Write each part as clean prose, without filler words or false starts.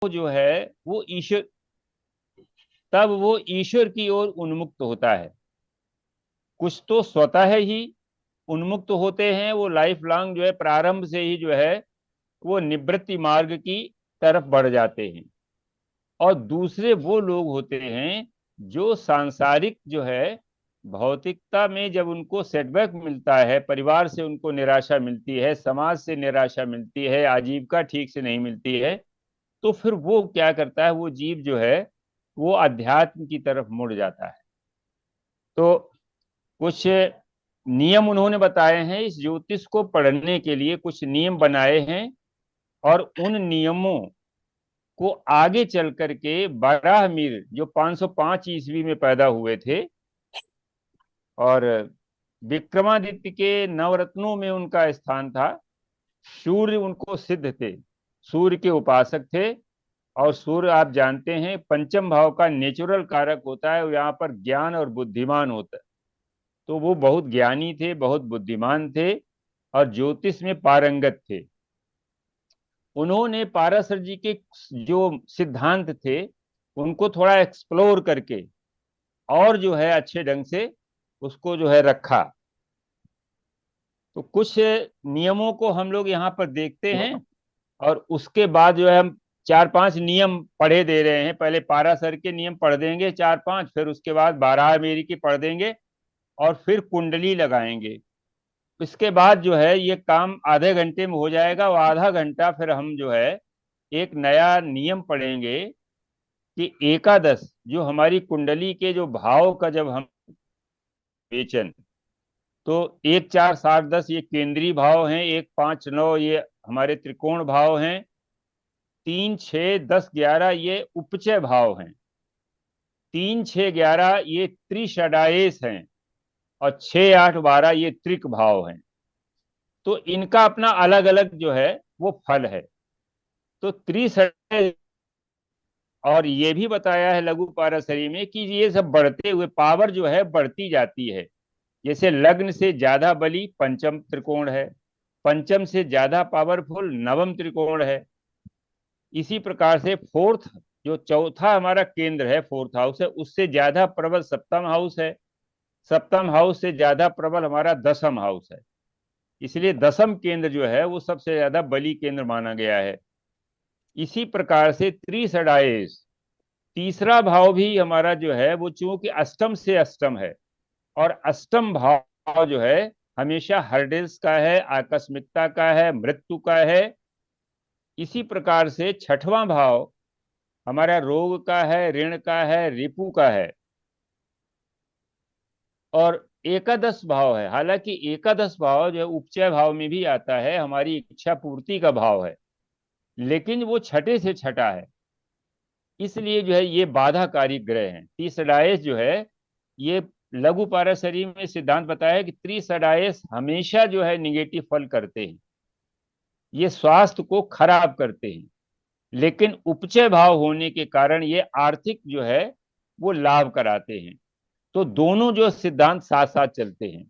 जो है वो ईश्वर, तब वो ईश्वर की ओर उन्मुक्त होता है। कुछ तो स्वतः ही उन्मुक्त होते हैं, वो लाइफ लॉन्ग जो है प्रारंभ से ही जो है वो निवृत्ति मार्ग की तरफ बढ़ जाते हैं। और दूसरे वो लोग होते हैं जो सांसारिक जो है भौतिकता में जब उनको सेटबैक मिलता है, परिवार से उनको निराशा मिलती है, समाज से निराशा मिलती है, आजीविका ठीक से नहीं मिलती है, तो फिर वो क्या करता है, वो जीव जो है वो अध्यात्म की तरफ मुड़ जाता है। तो कुछ नियम उन्होंने बताए हैं, इस ज्योतिष को पढ़ने के लिए कुछ नियम बनाए हैं। और उन नियमों को आगे चल करके बाराहमीर जो 505 ईस्वी में पैदा हुए थे, और विक्रमादित्य के नवरत्नों में उनका स्थान था। सूर्य उनको सिद्ध थे, सूर्य के उपासक थे। और सूर्य आप जानते हैं पंचम भाव का नेचुरल कारक होता है, यहाँ पर ज्ञान और बुद्धिमान होता है। तो वो बहुत ज्ञानी थे, बहुत बुद्धिमान थे, और ज्योतिष में पारंगत थे। उन्होंने पाराशर जी के जो सिद्धांत थे उनको थोड़ा एक्सप्लोर करके और जो है अच्छे ढंग से उसको जो है रखा। तो कुछ नियमों को हम लोग यहाँ पर देखते हैं, और उसके बाद जो है हम चार पांच नियम पढ़े दे रहे हैं। पहले पाराशर के नियम पढ़ देंगे चार पांच, फिर उसके बाद बारह मेरी की पढ़ देंगे, और फिर कुंडली लगाएंगे। इसके बाद जो है ये काम आधे घंटे में हो जाएगा, और आधा घंटा फिर हम जो है एक नया नियम पढ़ेंगे कि एकादश जो हमारी कुंडली के जो भाव का जब हम विवेचन, तो एक चार सात दस ये केंद्रीय भाव हैं, एक पांच नौ ये हमारे त्रिकोण भाव हैं, तीन छः दस ग्यारह ये उपचय भाव हैं, तीन छः ग्यारह ये त्रिषडाएश हैं, और छः आठ बारह ये त्रिक भाव हैं। तो इनका अपना अलग अलग जो है वो फल है। तो त्रिषडाएश, और ये भी बताया है लघु पाराशरी में कि ये सब बढ़ते हुए पावर जो है बढ़ती जाती है। जैसे लग्न से ज्यादा बली पंचम त्रिकोण है, पंचम से ज्यादा पावरफुल नवम त्रिकोण है। इसी प्रकार से फोर्थ जो चौथा हमारा केंद्र है, फोर्थ हाउस है, उससे ज्यादा प्रबल सप्तम हाउस है, सप्तम हाउस से ज्यादा प्रबल हमारा दसम हाउस है। इसलिए दसम केंद्र जो है वो सबसे ज्यादा बली केंद्र माना गया है। इसी प्रकार से त्रिषडाएश तीसरा भाव भी हमारा जो है वो चूंकि अष्टम से अष्टम है, और अष्टम भाव जो है हमेशा हर्डिल्स का है, आकस्मिकता का है, मृत्यु का है। इसी प्रकार से छठवां भाव हमारा रोग का है, ऋण का है, रिपु का है। और एकादश भाव है, हालांकि एकादश भाव जो है उपचय भाव में भी आता है, हमारी इच्छा पूर्ति का भाव है, लेकिन वो छठे से छठा है। इसलिए जो है ये बाधाकारी ग्रह हैं। तीसराएश जो है ये लघु पाराशरी में सिद्धांत बताया है कि त्रिसडाएस हमेशा जो है निगेटिव फल करते हैं, ये स्वास्थ्य को खराब करते हैं। लेकिन उपचय भाव होने के कारण ये आर्थिक जो है वो लाभ कराते हैं। तो दोनों जो सिद्धांत साथ साथ चलते हैं।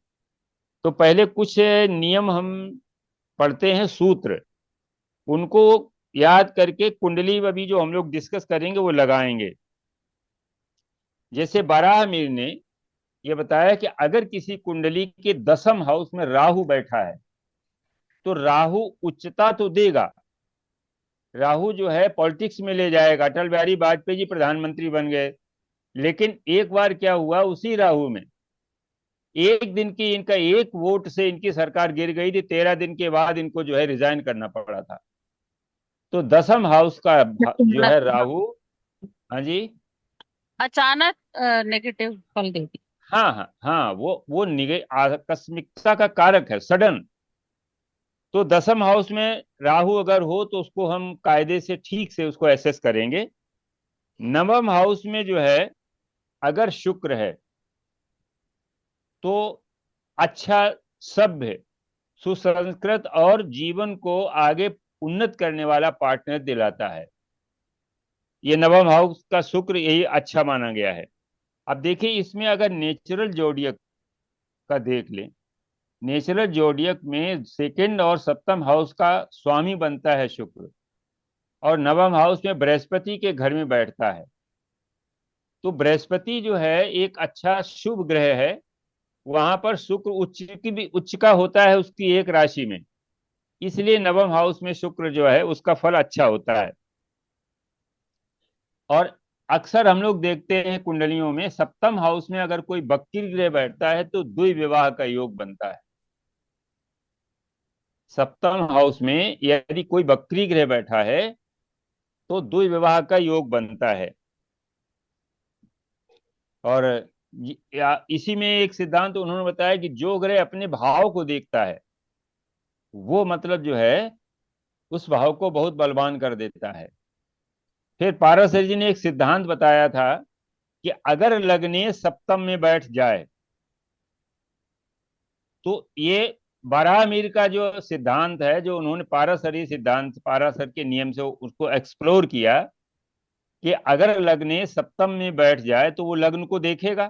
तो पहले कुछ नियम हम पढ़ते हैं, सूत्र, उनको याद करके कुंडली में भी जो हम लोग डिस्कस करेंगे वो लगाएंगे। जैसे बाराहमीर ने ये बताया कि अगर किसी कुंडली के दसम हाउस में राहु बैठा है तो राहु उच्चता तो देगा, राहु जो है पॉलिटिक्स में ले जाएगा, अटल बिहारी वाजपेयी जी प्रधानमंत्री बन गए। लेकिन एक बार क्या हुआ, उसी राहु में एक दिन की इनका एक वोट से इनकी सरकार गिर गई थी, 13 दिन के बाद इनको जो है रिजाइन करना पड़ा था। तो दसम हाउस का जो है राहु। हाँ जी। अचानक नेगेटिव फल देती। हाँ हाँ हाँ, वो निगे आकस्मिकता का कारक है, सडन। तो दसम हाउस में राहु अगर हो तो उसको हम कायदे से ठीक से उसको एसेस करेंगे। नवम हाउस में जो है अगर शुक्र है तो अच्छा, सभ्य, सुसंस्कृत और जीवन को आगे उन्नत करने वाला पार्टनर दिलाता है। ये नवम हाउस का शुक्र यही अच्छा माना गया है। अब देखिए इसमें अगर नेचुरल जोडियक का देख लें, नेचुरल जोडियक में सेकंड और सप्तम हाउस का स्वामी बनता है शुक्र। और नवम हाउस में बृहस्पति के घर में बैठता है। तो बृहस्पति जो है एक अच्छा शुभ ग्रह है। वहां पर शुक्र उच्च की भी उच्च का होता है उसकी एक राशि में, इसलिए नवम हाउस में शुक्र जो है उसका फल अच्छा होता है। और अक्सर हम लोग देखते हैं कुंडलियों में सप्तम हाउस में अगर कोई वक्री ग्रह बैठता है तो द्विविवाह का योग बनता है। सप्तम हाउस में यदि कोई वक्री ग्रह बैठा है तो द्विविवाह का योग बनता है। और इसी में एक सिद्धांत उन्होंने बताया कि जो ग्रह अपने भाव को देखता है वो मतलब जो है उस भाव को बहुत बलवान कर देता है। फिर पाराशर जी ने एक सिद्धांत बताया था कि अगर लग्ने सप्तम में बैठ जाए तो ये बारहमीर का जो सिद्धांत है, जो उन्होंने पाराशरी सिद्धांत पाराशर के नियम से उसको एक्सप्लोर किया कि अगर लग्ने सप्तम में बैठ जाए तो वो लग्न को देखेगा,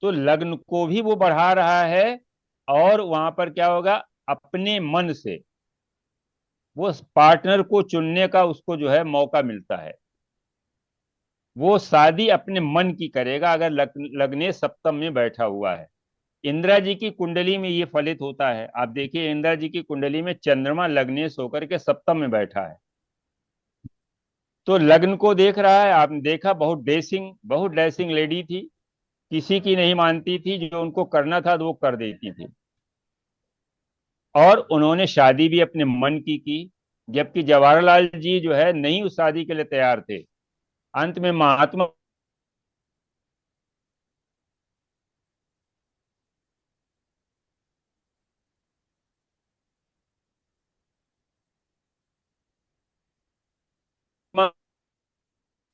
तो लग्न को भी वो बढ़ा रहा है। और वहां पर क्या होगा, अपने मन से वो पार्टनर को चुनने का उसको जो है मौका मिलता है। वो शादी अपने मन की करेगा अगर लग्ने सप्तम में बैठा हुआ है। इंदिरा जी की कुंडली में ये फलित होता है। आप देखिए इंदिरा जी की कुंडली में चंद्रमा लग्नेश होकर के सप्तम में बैठा है, तो लग्न को देख रहा है। आपने देखा बहुत डैशिंग लेडी थी, किसी की नहीं मानती थी, जो उनको करना था तो वो कर देती थी। और उन्होंने शादी भी अपने मन की। जबकि जवाहरलाल जी जो है नहीं उस शादी के लिए तैयार थे। अंत में महात्मा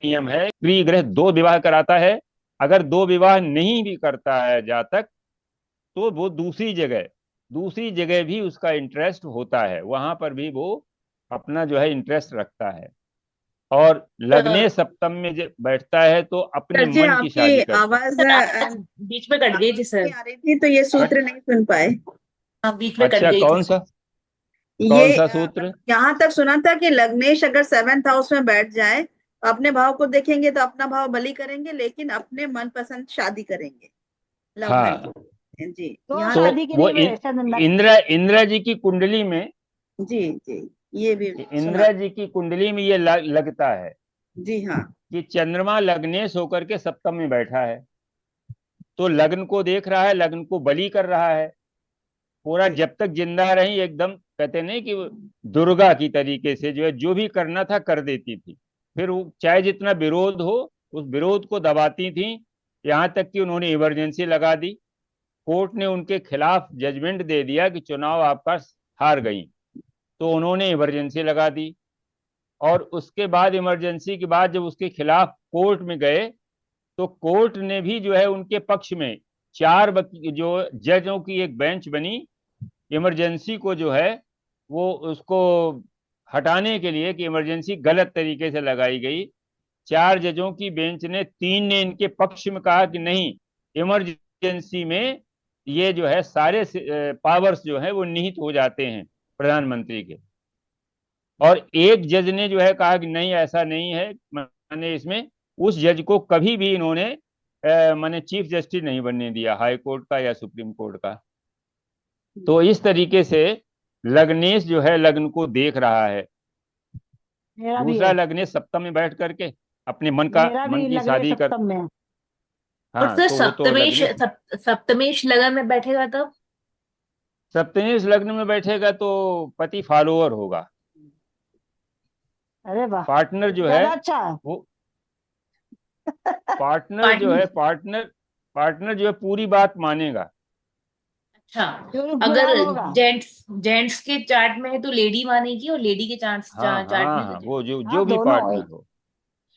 नियम है प्रिय ग्रह दो विवाह कराता है। अगर दो विवाह नहीं भी करता है जातक, तो वो दूसरी जगह भी उसका इंटरेस्ट होता है, वहां पर भी वो अपना जो है इंटरेस्ट रखता है। और लग्ने सर सप्तम में जब बैठता है तो अपने जी मन की आपकी शादी करता है। आवाज आवाज बीच में कट गई थी नहीं सर। आ रही थी तो ये कट सूत्र नहीं सुन पाए। हाँ, बीच में कट अच्छा, गई थी कौन सर। सा कौन ये सा सूत्र? यहाँ तक सुना था कि लग्नेश अगर सेवेंथ हाउस में बैठ जाए तो अपने भाव को देखेंगे तो अपना भाव बलि करेंगे, लेकिन अपने मनपसंद शादी करेंगे, लव हाँ, मैरिज। जी तो यहाँ तो तक। शादी के वो लिए वैसा धंधा। इंदिरा जी की कुंडली में जी जी ये भी सुना। इंदिरा जी की कुंडली में ये लगता है जी हाँ। कि चंद्रमा लग्नेश होकर के सप्तम में बैठा है, तो लग्न को देख रहा है, लग्न को बलि कर रहा है पूरा। जी जब तक जिंदा रही एकदम कहते नहीं कि वो दुर्गा की तरीके से जो है जो भी करना था कर देती थी। फिर वो चाहे जितना विरोध हो उस विरोध को दबाती थी। यहाँ तक कि उन्होंने इमरजेंसी लगा दी। कोर्ट ने उनके खिलाफ जजमेंट दे दिया कि चुनाव आपका हार गई, तो उन्होंने इमरजेंसी लगा दी। और उसके बाद इमरजेंसी के बाद जब उसके खिलाफ कोर्ट में गए तो कोर्ट ने भी जो है उनके पक्ष में जो जजों की एक बेंच बनी, इमरजेंसी को जो है वो उसको हटाने के लिए कि इमरजेंसी गलत तरीके से लगाई गई। चार जजों की बेंच ने तीन ने इनके पक्ष में कहा कि नहीं, इमरजेंसी में ये जो है सारे पावर्स जो है वो निहित हो जाते हैं प्रधानमंत्री के। और एक जज ने जो है कहा कि नहीं ऐसा नहीं है, मैंने इसमें उस जज को कभी भी इन्होंने मैंने चीफ जस्टिस नहीं बनने दिया हाई कोर्ट का या सुप्रीम कोर्ट का। तो इस तरीके से लग्नेश जो है लग्न को देख रहा है। मेरा भी दूसरा है। लग्नेश सप्तम में बैठ करके अपने मेरा मन भी की लग्न शादी कर। सप्तम में है। और हाँ, सर तो वो तो लग्नेश सप्तमेश लगन में बैठेगा तब। सप्तमेश लग्न में बैठेगा तो पति फॉलोअर होगा। अरे वाह, पार्टनर जो है ज्यादा अच्छा है। वो पार्टनर जो है पार्टनर। पार्टनर जो है पूरी बात मानेगा। अच्छा, जो अगर जुड़ाव होगा। जेंट्स जेंट्स के चार्ट में है तो लेडी मानेगी, और लेडी के हाँ चार्ट हाँ में तो हाँ, जेंट्स। वो जो हाँ जो भी दोनों है। पार्टनर हो।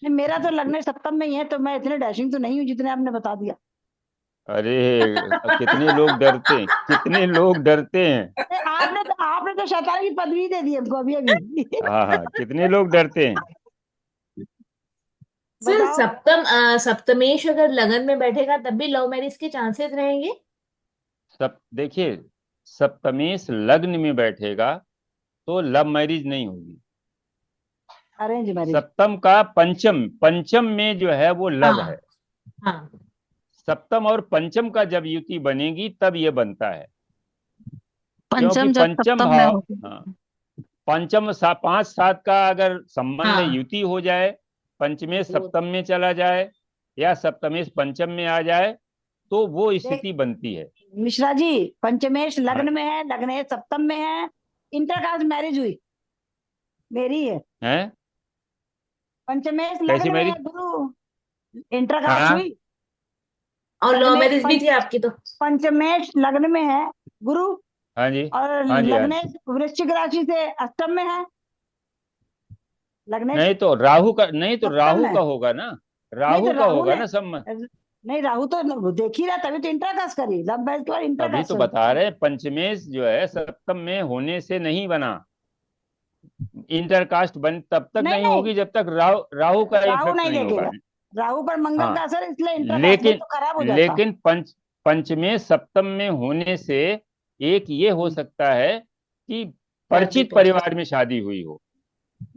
नहीं, मेरा तो लग्न सप्तम में ही है, तो मैं इतने डैशिंग तो नहीं हूँ जितने आपने बता दिया। अरे कितने लोग डरते हैं, कितने लोग डरते हैं। आपने तो शैतान की पदवी दे दी हमको अभी अभी। हाँ हाँ, कितने लोग डरते हैं। सर बताओ। सप्तमेश अगर लगन में बैठेगा तब भी लव मैरिज के चांसेस रहेंगे। सब देखिए, सप्तमेश लग्न में बैठेगा तो लव मैरिज नहीं होगी। Arrange marriage. सप्तम का पंचम, पंचम में जो है वो लव हाँ है। हाँ सप्तम और पंचम का जब युति बनेगी तब ये बनता है, क्योंकि पंचम जब पंचम सप्तम में भाव, होगी। हाँ, पंचम 5 7 का अगर संबंध हाँ युति हो जाए, पंचमेश वो सप्तम में चला जाए या सप्तमेश पंचम में आ जाए, तो वो देख स्थिति बनती है। मिश्रा जी, पंचमेश हाँ, लग्न में है, लग्नेश सप्तम में है, इंटरकास्ट मैरिज हुई, मेरी है। हैं? पंचमेश कैसी लग्न में है मेरी? गुरु, इंटरकास्ट हाँ हुई। और लव लग्नेश मैरिज भी थी आपकी तो। पंचमेश लग्न में है गुरु, हाँ जी, और हाँ जी, हाँ जी। लग्नेश वृश्चिक राशि से अष्टम में है। लग्नेश नहीं तो राहु का, नहीं तो सप्तम राहु में, का होगा ना, नहीं तो राहु का राहु होगा ने, ना संबंध। नहीं राहु तो देख ही रहा, तभी तो इंटरकास्ट करी, लव मैरिज के बाद तभी इंटरकास्ट तो करी। बता रहे हैं, पंचमेश जो है सप्तम में होने से नहीं बना। इंटरकास्ट बन तब तक नहीं नहीं नहीं, होगी जब तक राहु राहु का राहु इफेक्ट नहीं नहीं होगा। देखेगा, राहु पर मंगल का हाँ, असर, इसलिए इंटरकास्ट नहीं लेकिन तो खराब हो जाता। लेकिन पंचमेश सप्तम में होने से एक ये हो सकता है कि शादी परिचित कर। परिवार में शादी हुई हो।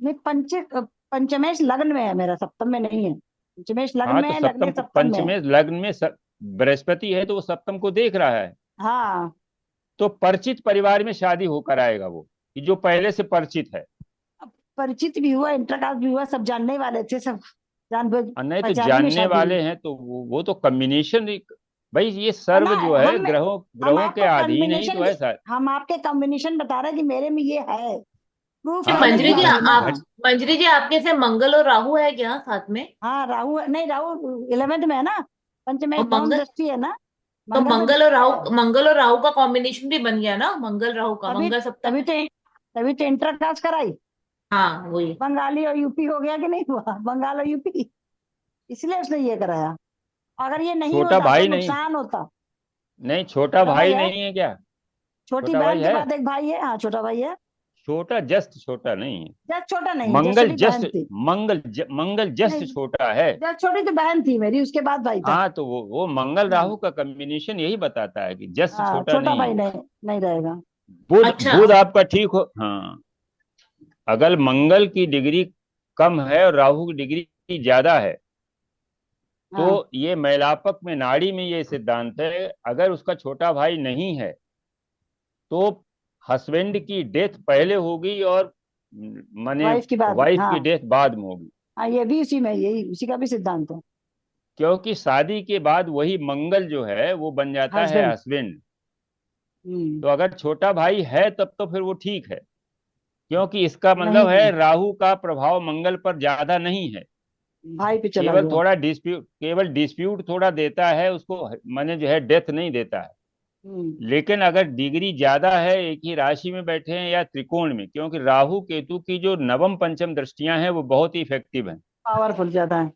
नहीं पंचमेश लग्न में है मेरा, सप्तम में नहीं है। पंचमेश लग्न हाँ, में तो है, सप्तम लग्न को, सप्तम में है। पंचमेश लग्न में बृहस्पति है तो वो सप्तम को देख रहा है, हाँ, तो परिचित परिवार में शादी होकर आएगा वो, कि जो पहले से परिचित है। अब परिचित भी हुआ, इंटरकास्ट भी हुआ, सब जानने वाले थे, सब जान और नहीं तो पहचानी में जानने शादी हुई। वाले हैं तो वो तो कम्बिनेशन, भाई ये और ना, सर्व जो है हम ग्रहों हम ग्रहों के आपको अधीन ही कॉम्बिनेशन, तो है सर। हम आपके कॉम्बिनेशन बता रहे हैं कि मेरे में ये है, प्रूफ अच्छा हाँ करने तो के मंजरी वो जी बाद ही ना। आप, मंजरी जी आपके से मंगल और राहु है क्या साथ में? हाँ राहु नहीं, राहु 11th में है ना, पंचमेश और धर्म मंगल, दृष्टि है ना, तो मंगल पे मंगल और दृष्टि है। राहु, मंगल और राहु का कॉम्बिनेशन भी बन गया ना, मंगल राहु का, तभी मंगल सप्तम तभी में। तो तभी तो इंटरकास्ट कराई। हाँ वही। बंगाली और यूपी हो गया कि नहीं हुआ, बंगाल और यूपी, इसलिए उसने ये कराया। अगर ये नहीं छोटा होता तो भाई नहीं, नुकसान होता। नहीं छोटा छोटा भाई भाई है, नहीं है क्या? छोटी छोटा भाई बहन के है, बाद एक भाई है, हाँ छोटा भाई है। छोटा जस्ट छोटा नहीं है। जस्ट छोटा नहीं, जस्ट मंगल छोटी जस्ट, बहन थी। मंगल नहीं, जस्ट छोटा है। जस्ट छोटी तो बहन थी मेरी, उसके बाद भाई था। हाँ तो वो मंगल हम्म, राहु का कॉम्बिनेशन यही बताता है कि जस्ट हाँ छोटा छोटा नहीं भाई है। नहीं, नहीं रहेगा। बुध अच्छा। बुध आपका ठीक हो, हाँ, अगर मंगल की डिग्री कम है और राहु की डिग्री ज्यादा है, तो हाँ ये मैलापक में, नाड़ी में ये सिद्धांत है, अगर उसका छोटा भाई नहीं है तो हस्बैंड की डेथ पहले होगी और माने वाइफ की बात, वाइफ हाँ की डेथ बाद में होगी। हाँ, ये भी उसी में, यही उसी का भी सिद्धांत है। क्योंकि शादी के बाद वही मंगल जो है वो बन जाता है हस्बैंड। हस्बैंड। हम्म। तो अगर छोटा भाई है तब तो फिर वो ठीक है, क्योंकि इसका मतलब नहीं, है राहु का प्रभाव मंगल पर ज्यादा नहीं है। भाई पे चला केवल गया। थोड़ा डिस्प्यूट, केवल डिस्प्यूट थोड़ा देता है उसको, माने जो है डेथ नहीं देता है। हम्म। लेकिन अगर डिग्री ज्यादा है, एक ही राशि में बैठे हैं या त्रिकोण में, क्योंकि राहु केतु की जो नवम पंचम दृष्टियां हैं वो बहुत ही इफेक्टिव हैं। पावरफुल ज्यादा है।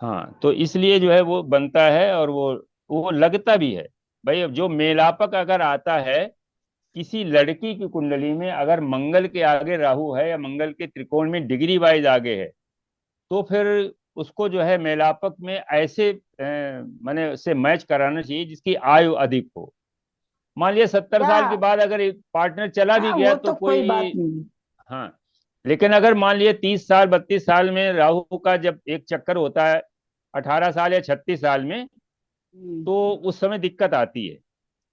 हाँ, तो इसलिए जो है वो बनता है और वो लगता भी है। भाई अब जो मेलापक अगर आता है किसी लड़की की कुंडली में, अगर मंगल के आगे राहु है या मंगल के त्रिकोण में डिग्री वाइज आगे है, तो फिर उसको जो है मेलापक में ऐसे माने से मैच कराना चाहिए जिसकी आयु अधिक हो। मान लिया 70 साल के क्या, बाद अगर एक पार्टनर चला भी हाँ गया वो तो तो कोई बात कोई, नहीं। हाँ, लेकिन अगर मान लिया 30 साल 32 साल में राहु का जब एक चक्कर होता है, 18 साल या 36 साल में, हम्म। तो उस समय दिक्कत आती है।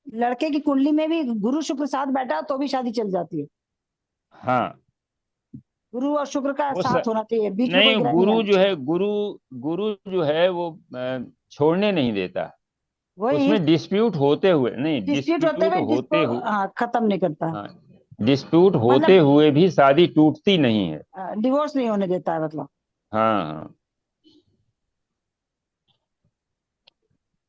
लड़के की कुंडली में भी गुरु शुक्र साथ बैठा हो तो भी शादी चल जाती है। हाँ, गुरु और शुक्र का वो साथ होना चाहिए, बीच में कोई नहीं, ग्रह नहीं गुरु आना जो चाहिए। है, गुरु जो है वो छोड़ने नहीं देता। वही उसमें डिस्प्यूट होते हुए नहीं, डिस्प्यूट होते डिस्प्यूट हुए जिसको, होते हुए, हाँ खत्म नहीं करता, हाँ, डिस्प्यूट होते मतलब हुए भी शादी टूटती नहीं है। डिवोर्स नहीं होने देता है मतलब। हाँ हाँ।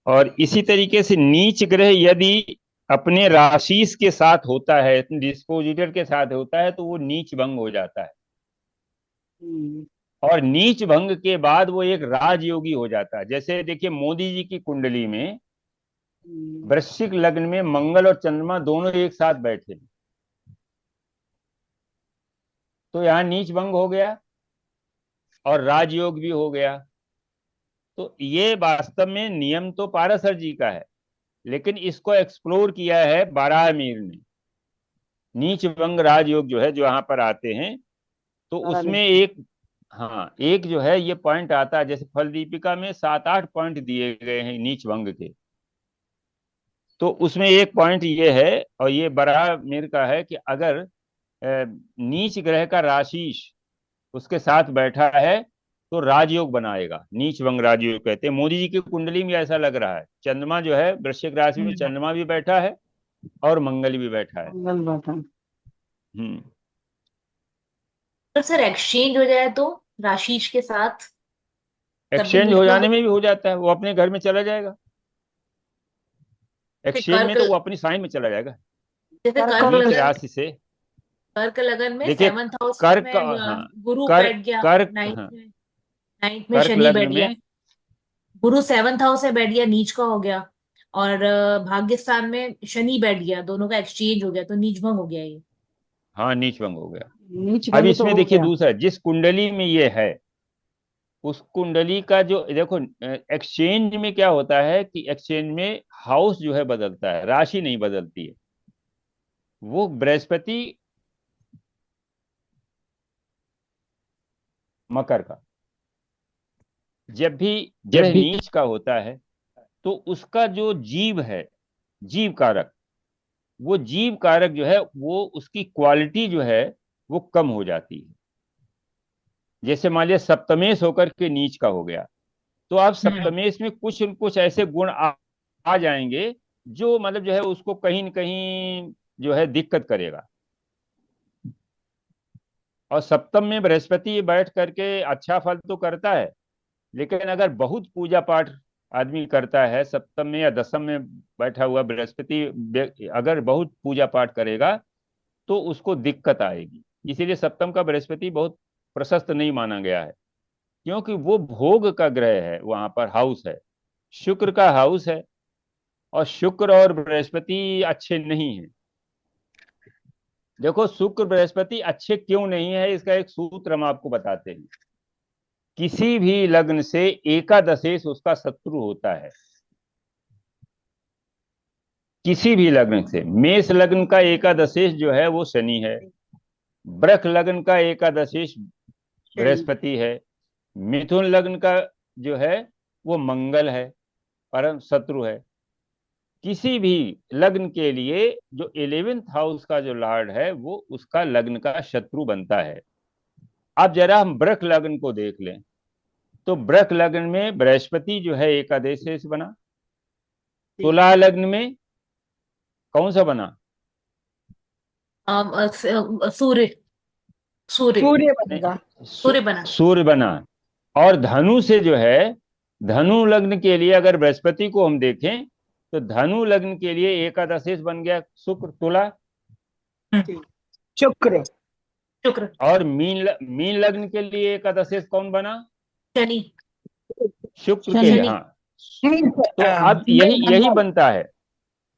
और इसी तरीके से नीच ग्रह यदि अपने राशीस के साथ होता है, डिस्पोजिटर के साथ होता है, तो वो नीच भंग हो जाता है। हम्म। और नीच भंग के बाद वो एक राजयोगी हो जाता है। जैसे देखिए मोदी जी की कुंडली में हम्म। वृश्चिक लग्न में मंगल और चंद्रमा दोनों एक साथ बैठे, तो यहाँ नीच भंग हो गया और राजयोग भी हो गया। तो ये वास्तव में नियम तो पाराशर जी का है, लेकिन इसको एक्सप्लोर किया है बारामीर ने। नीच भंग राजयोग जो है, जो यहाँ पर आते हैं, तो सारा उसमें नहीं। एक हाँ, एक जो है ये पॉइंट आता है, जैसे फल दीपिका में 7-8 पॉइंट दिए गए हैं नीच भंग के। तो उसमें एक पॉइंट ये है, और ये बड़ा मेर का है, कि अगर नीच ग्रह का राशिश उसके साथ बैठा है तो राजयोग बनाएगा। नीच भंग राजयोग कहते हैं। मोदी जी की कुंडली में ऐसा लग रहा है, चंद्रमा जो है वृश्चिक राशि में, चंद्रमा भी बैठा है और मंगल भी बैठा है। मंगल बात है। हम्म। तो सर एक्सचेंज हो जाए तो राशीश के साथ, तब भी एक्सचेंज नीच हो भंग जाने में होगा? भी हो जाता है, वो अपने घर में चला जाएगा। जैसे एक्सचेंज में तो वो अपनी साइन में चला जाएगा, जैसे कर्क कर्क नीच लगन, राशि से। कर्क लगन में देखिए, 7th हाउस कर्क, में हाँ, गुरु कर्क, बैठ गया, कर्क, नाइन्थ हाँ, में, नाइन्थ में कर्क शनि बैठ लग्न गया, में, गुरु 7th हाउस में बैठ गया, नीच का हो गया। और भाग्यस्थान में शनि बैठ गया, दोनों का एक्सचेंज हो गया, तो नीच भंग हो गया ये। हाँ, नीच भंग हो गया। नीच अब भंग तो इसमें हो देखिए गया। दूसरा, जिस कुंडली में ये है, उस कुंडली का जो देखो, एक्सचेंज में क्या होता है कि एक्सचेंज में हाउस जो है बदलता है, राशि नहीं बदलती है। वो बृहस्पति मकर का जब भी ग्रह नीच का होता है, तो उसका जो जीव है, जीव कारक, वो जीव कारक जो है, वो उसकी क्वालिटी जो है वो कम हो जाती है। जैसे मान लिया सप्तमेश होकर के नीच का हो गया, तो आप हम्म। सप्तमेश में कुछ न कुछ ऐसे गुण आ जाएंगे जो मतलब जो है उसको कहीं न कहीं जो है दिक्कत करेगा। और सप्तम में बृहस्पति बैठ करके अच्छा फल तो करता है, लेकिन अगर बहुत पूजा पाठ आदमी करता है, सप्तम में या दसम में बैठा हुआ बृहस्पति अगर बहुत पूजा पाठ करेगा तो उसको दिक्कत आएगी। इसीलिए सप्तम का बृहस्पति बहुत प्रशस्त नहीं माना गया है, क्योंकि वो भोग का ग्रह है, वहां पर हाउस है, शुक्र का हाउस है। और शुक्र और बृहस्पति अच्छे नहीं है। देखो, शुक्र बृहस्पति अच्छे क्यों नहीं है, इसका एक सूत्र हम आपको बताते हैं। किसी भी लग्न से एकादशेश उसका शत्रु होता है। किसी भी लग्न से, मेष लग्न का एकादशेश जो है वो शनि है, वृष लग्न का एकादशेश शनि। बृहस्पति है, मिथुन लग्न का जो है वो मंगल है, परम शत्रु है। किसी भी लग्न के लिए जो 11th हाउस का जो लॉर्ड है वो उसका लग्न का शत्रु बनता है। अब जरा हम वृष लग्न को देख लें, तो वृष लग्न में बृहस्पति जो है एकादश से बना। तुला लग्न में कौन सा बना? सूर्य, सूर्य, सूर्य नहीं, बनेगा। सूर्य बना। सूर्य बना। और धनु से जो है, धनु लग्न के लिए अगर बृहस्पति को हम देखें, तो धनु लग्न के लिए एकादशेश बन गया शुक्र, तुला। शुक्र। शुक्र, और मीन लग्न के लिए एकादशेश कौन बना? शनि, शुक्र के, शनि। शनि। हाँ। नहीं, तो अब यही यही बनता है।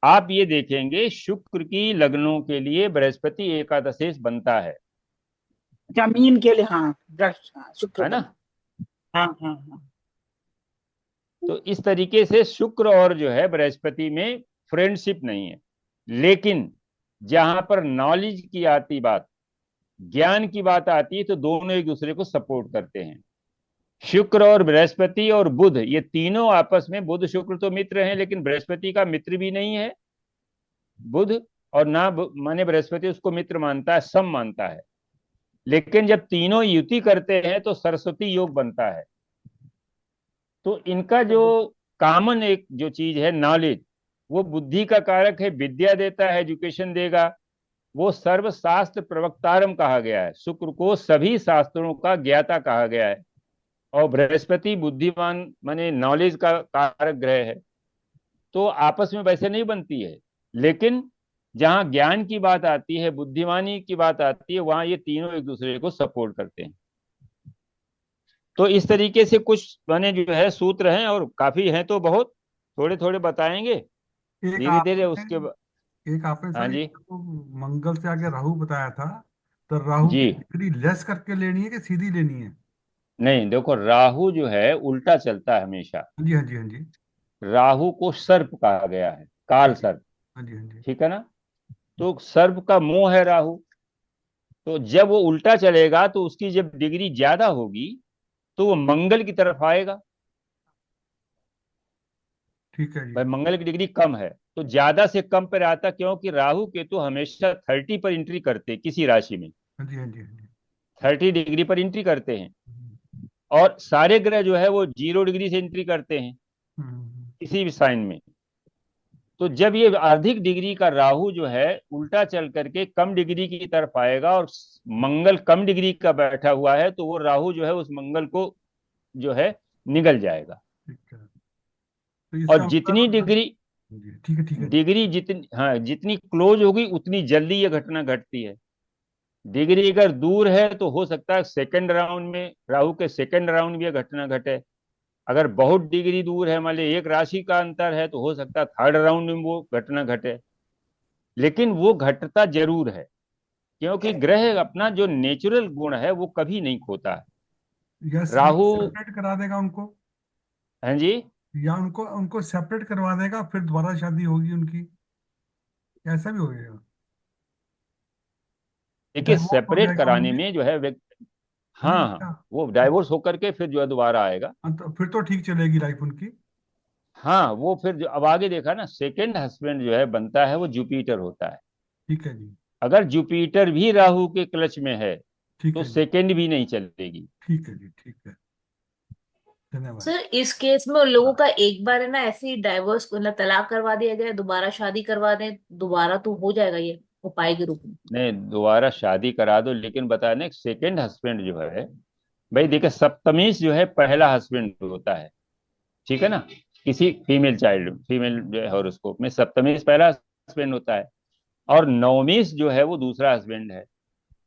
आप ये देखेंगे, शुक्र की लग्नों के लिए बृहस्पति एकादशेश बनता है जमीन के लिए, हाँ, वृक्ष, हाँ, शुक्र है ना? बने। हाँ हाँ हाँ। तो इस तरीके से शुक्र और जो है बृहस्पति में फ्रेंडशिप नहीं है। लेकिन जहां पर नॉलेज की आती बात, ज्ञान की बात आती है, तो दोनों एक दूसरे को सपोर्ट करते हैं। शुक्र और बृहस्पति और बुध, ये तीनों आपस में, बुध शुक्र तो मित्र हैं, लेकिन बृहस्पति का मित्र भी नहीं है बुध, और ना माने बृहस्पति उसको मित्र मानता है, सम मानता है। लेकिन जब तीनों युति करते हैं तो सरस्वती योग बनता है। तो इनका जो कॉमन एक जो चीज है, नॉलेज, वो बुद्धि का कारक है, विद्या देता है, एजुकेशन देगा। वो सर्वशास्त्र प्रवक्तारम कहा गया है, शुक्र को सभी शास्त्रों का ज्ञाता कहा गया है। और बृहस्पति बुद्धिमान माने नॉलेज का कारक ग्रह है। तो आपस में वैसे नहीं बनती है, लेकिन जहां ज्ञान की बात आती है, बुद्धिमानी की बात आती है, वहां ये तीनों एक दूसरे को सपोर्ट करते हैं। तो इस तरीके से कुछ माने जो है सूत्र हैं, और काफी हैं तो बहुत, थोड़े थोड़े बताएंगे एक धीरे धीरे उसके आपने एक आपने हाँ सर जी। तो मंगल से आगे राहु बताया था। तो राहु जी, की डिग्री लेस करके लेनी है कि सीधी लेनी है? नहीं, देखो, राहु जो है उल्टा चलता है हमेशा। हाँ जी, हाँ जी, हाँ जी। राहु को सर्प कहा गया है, हाँ काल जी, सर्प। हाँ जी, हाँ जी। ठीक है ना? तो सर्प का मोह है राहु। तो जब वो उल्टा चलेगा तो उसकी जब डिग्री ज्यादा होगी तो वो मंगल की तरफ आएगा। ठीक है जी। भाई मंगल की डिग्री कम है तो ज्यादा से कम पर आता, क्योंकि राहु केतु हमेशा 30 पर एंट्री करते हैं किसी राशि में, हाँ जी, हाँ जी, हाँ जी। 30 डिग्री पर एंट्री करते हैं। हम्म, और सारे ग्रह जो है वो 0 डिग्री से एंट्री करते हैं हम्म, किसी भी साइन में। तो जब ये अधिक डिग्री का राहु जो है उल्टा चल करके कम डिग्री की तरफ आएगा और मंगल कम डिग्री का बैठा हुआ है, तो वो राहु जो है उस मंगल को जो है निगल जाएगा। ठीक है। तो और इसका जितनी मतलब डिग्री जी, ठीक है, ठीक है। डिग्री जितनी, हाँ, जितनी क्लोज होगी उतनी जल्दी ये घटना घटती है। डिग्री अगर दूर है तो हो सकता है सेकंड राउंड में, राहु के सेकंड राउंड में ये घटना घटे। अगर बहुत डिग्री दूर है, मान लीजिए एक राशि का अंतर है, तो हो सकता है थर्ड राउंड में वो घटना घटे। लेकिन वो घटता जरूर है, क्योंकि ग्रह अपना जो नेचुरल गुण है वो कभी नहीं खोता है। यस, ये राहु, सेपरेट करा देगा उनको, हाँ जी, या उनको उनको सेपरेट करवा देगा, फिर दोबारा शादी होगी उनकी, ऐसा भी हो जाएगा। देखिए डाइवोर्स हो सेपरेट जाएगा कराने उनमें। में जो है व्यक्ति, है ना हाँ हाँ, क्या? वो डाइवोर्स होकर के फिर जो है दोबारा आएगा। तो फिर तो ठीक चलेगी लाइफ उनकी। हाँ, वो फिर जो अब आगे देखा ना, सेकंड हस्बैंड जो है बनता है वो जुपिटर होता है। ठीक है जी। अगर जुपिटर भी राहु के क्लच में है ठीक तो है जी। सेकंड भी नहीं चलेगी। ठीक है जी। ठीक है। धन्यवाद। सर इस केस में उन लोगों हाँ, का एक बार है ना ऐसे ही डाइवोर्स मतलब तलाक करवा दिया जाए, दोबारा शादी करवा दें, दोबारा तो हो जाएगा ये उपाय के रूप में? नहीं दोबारा शादी करा दो, लेकिन बताया ना सेकंड हस्बैंड जो है, भाई देखिए सप्तमेश जो है पहला हस्बैंड होता है, ठीक है ना, किसी फीमेल चाइल्ड, फीमेल जो है हॉरोस्कोप में सप्तमेश पहला हस्बैंड होता है, और नवमेश जो है वो दूसरा हस्बैंड है।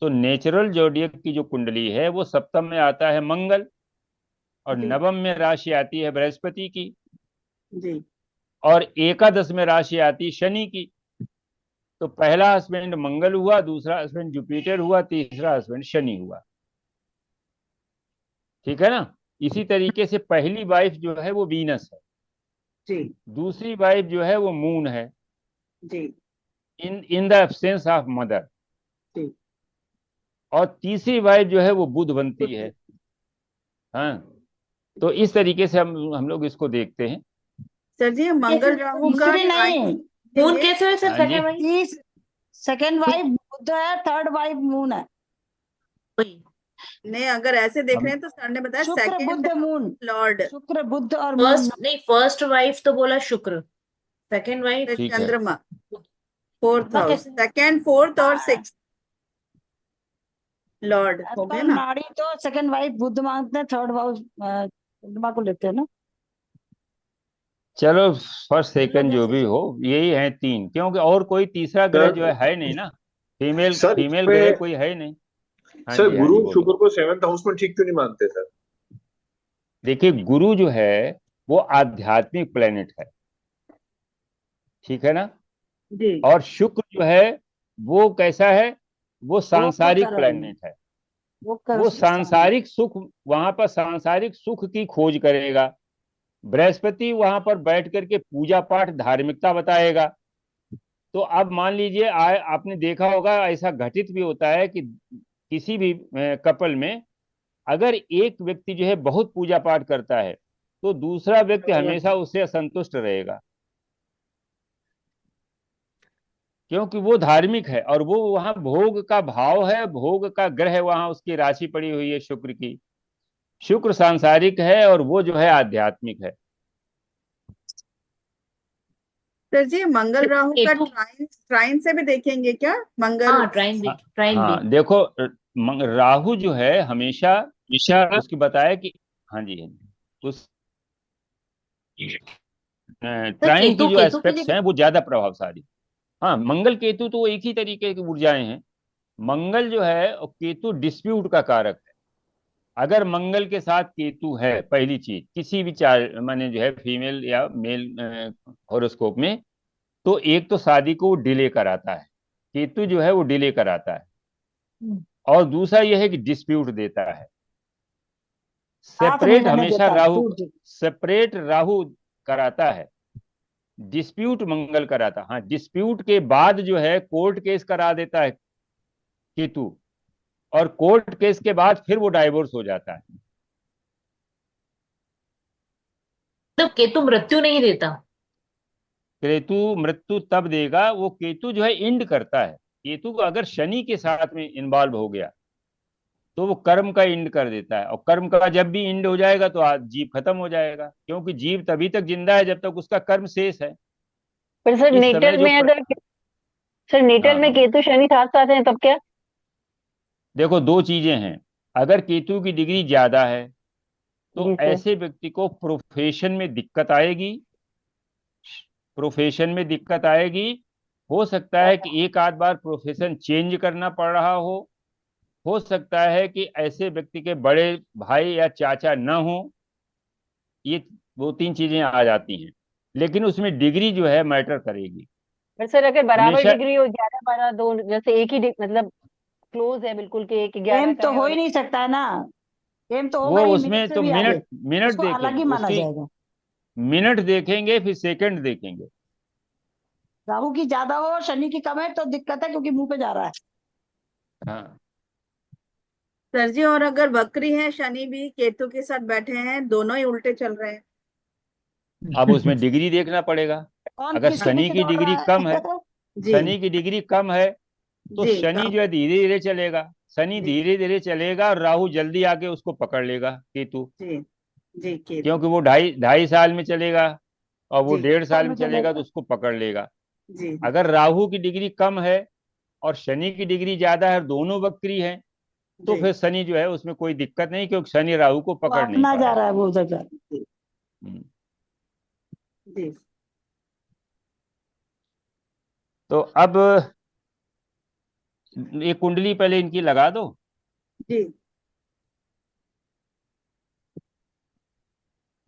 तो नेचुरल जोडियक की जो कुंडली है वो सप्तम में आता है मंगल, और जी नवम में राशि आती है बृहस्पति की, जी। और एकादश में राशि आती है शनि की। तो पहला हस्बैंड मंगल हुआ, दूसरा हस्बैंड जुपिटर हुआ, तीसरा हस्बैंड शनि हुआ, ठीक है ना। इसी तरीके से पहली वाइफ जो है वो वीनस है, जी दूसरी वाइफ जो है वो मून है, जी in in the absence of mother, जी। और तीसरी वाइफ जो है वो बुध बनती बुध। है। हाँ, तो इस तरीके से हम लोग इसको देखते हैं। सर जी, कैसे मंगल राहु का तीसरी नहीं, ट्राइन मून देंगे। कैसे है सर हाँ जी, सेकंड वाइफ? तीस सेकंड वाइफ बुध है, थर्ड वाइफ मून है। नहीं, अगर ऐसे देख रहे हम हैं तो सर ने बताया शुक्र सेकंड बुध मून, लॉर्ड शुक्र बुध और मून। फर्स्ट नहीं, फर्स्ट वाइफ तो बोला शुक्र, सेकंड वाइफ ठीक है। चंद्रमा, फोर्थ बुधवा हाउस, कैसे? सेकंड फोर्थ और सिक्स लॉर्ड हो गए आजकल ना। नाड़ी तो सेकंड वाइफ बुध मांगते हैं, थर्ड वाइफ चंद्रमा को लेते हैं ना। चलो फर्स्ट हम लोग सेकंड जो ऐसे भी हो, सोचते यही है तीन, क्योंकि और कोई तीसरा ग्रह जो है नहीं ना, फीमेल सर फीमेल ग्रह इसमें कोई है नहीं। हाँ सर जी, हाँ गुरु जी, बोलो। शुक्र को सेवेंथ हाउस में ठीक क्यों नहीं मानते सर? देखिए गुरु जो है वो आध्यात्मिक प्लेनेट है, ठीक है ना। जी और शुक्र जो है वो कैसा है, वो वो का सांसारिक कर्म, प्लेनेट है। वो कर वो स्थान। सांसारिक सुख, वहां पर सांसारिक सुख की खोज करेगा। बृहस्पति वहां पर बैठ करके पूजा पाठ धार्मिकता बताएगा। तो अब मान लीजिए आपने देखा होगा, ऐसा घटित भी होता है कि किसी भी कपल में अगर एक व्यक्ति जो है बहुत पूजा पाठ करता है तो दूसरा व्यक्ति हमेशा उससे असंतुष्ट रहेगा, क्योंकि वो धार्मिक है और वो वहां भोग का भाव है, भोग का ग्रह वहां उसकी राशि पड़ी हुई है शुक्र की। शुक्र सांसारिक है और वो जो है आध्यात्मिक है। सर जी, मंगल राहु का केतु। ट्राइन ट्राइन से भी देखेंगे क्या मंगल? हाँ ट्राइन भी, हाँ, ट्राइन भी। हाँ देखो, राहु जो है हमेशा उसकी बताया कि, हाँ जी, हाँ जी, उस सर ट्राइन की केतु, जो केतु की एस्पेक्ट्स जगह। हैं वो ज्यादा प्रभावशाली। हाँ, मंगल केतु तो एक ही तरीके की ऊर्जाएं हैं। मंगल जो है और केतु डिस्प्यूट का कारक है। अगर मंगल के साथ केतु है, पहली चीज किसी भी चार माने जो है फीमेल या मेल हॉरोस्कोप में, तो एक तो शादी को वो डिले कराता है, केतु जो है वो डिले कराता है। और दूसरा यह है कि डिस्प्यूट देता है। साथ नहीं सेपरेट रहने हमेशा देता, राहु, दूर दूर। सेपरेट राहु कराता है, डिस्प्यूट मंगल कराता। हाँ, डिस्प्यूट के बाद जो है कोर्ट केस करा देता है केतु, और कोर्ट केस के बाद फिर वो डाइवोर्स हो जाता है। तो केतु मृत्यु नहीं देता। केतु मृत्यु तब देगा, वो केतु जो है इंड करता है। केतु को अगर शनि के साथ में इन्वॉल्व हो गया तो वो कर्म का इंड कर देता है, और कर्म का जब भी इंड हो जाएगा तो आज जीव खत्म हो जाएगा, क्योंकि जीव तभी तक जिंदा है जब तक उसका कर्म शेष है। पर सर इस समय नेटल जो में अगर सर नेटल हाँ में हाँ, केतु शनि साथ साथ हैं तब क्या? देखो दो चीजें हैं। अगर केतु की डिग्री ज्यादा है तो जी सर। ऐसे व्यक्ति को प्रोफेशन में दिक्कत आएगी। प्रोफेशन में दिक्कत आएगी। हो सकता है कि एक आध बार प्रोफेशन चेंज करना पड़ रहा हो सकता है कि ऐसे व्यक्ति के बड़े भाई या चाचा न हो। ये दो तीन चीजें आ जाती हैं, लेकिन उसमें डिग्री जो है मैटर करेगी पर सर अगर बराबर हमेशा। डिग्री हो 11 12 दो जैसे एक ही मतलब क्लोज है बिल्कुल कि एक 11 एम का तो है हो और ही नहीं सकता है ना। एम तो होगा वो ही मिनट उसमें से तो भी आगे। मिनट मिनट उसको अलग ही देखेंगे, माना उसकी जाएगा। मिनट देखेंगे फिर सेकंड देखेंगे। राहु की ज्यादा हो शनि की कम है तो दिक्कत है, क्योंकि मुंह पे जा रहा है। हाँ, सर जी, और अगर वक्री है, शनि भी केतु के साथ बैठे हैं, दोनों ही उल्टे चल रहे हैं। अब उसमें डिग्री देखना पड़ेगा। कौन अगर किसके शनि पीछे की दौड़ डिग्री रहा कम है, है? जी शनि की डिग्री कम है तो जी शनि जो है धीरे धीरे चलेगा। शनि जी धीरे धीरे चलेगा और राहु जल्दी आके उसको पकड़ लेगा, केतु। जी जी केतु। क्योंकि वो ढाई ढाई साल में चलेगा और वो जी 1.5 साल में में चलेगा तो चलेगा। उसको पकड़ लेगा। जी अगर राहु की डिग्री कम है और शनि की डिग्री ज्यादा है, दोनों वक्री हैं, तो जी फिर शनि जो है उसमें कोई दिक्कत नहीं, क्योंकि शनि राहु को वो पकड़ नहीं अपना जा पाएगा। रहा है वो उधर जा रहा है। जी हम्म। जी तो अब ये कुंडली पहले इनकी लगा दो। जी।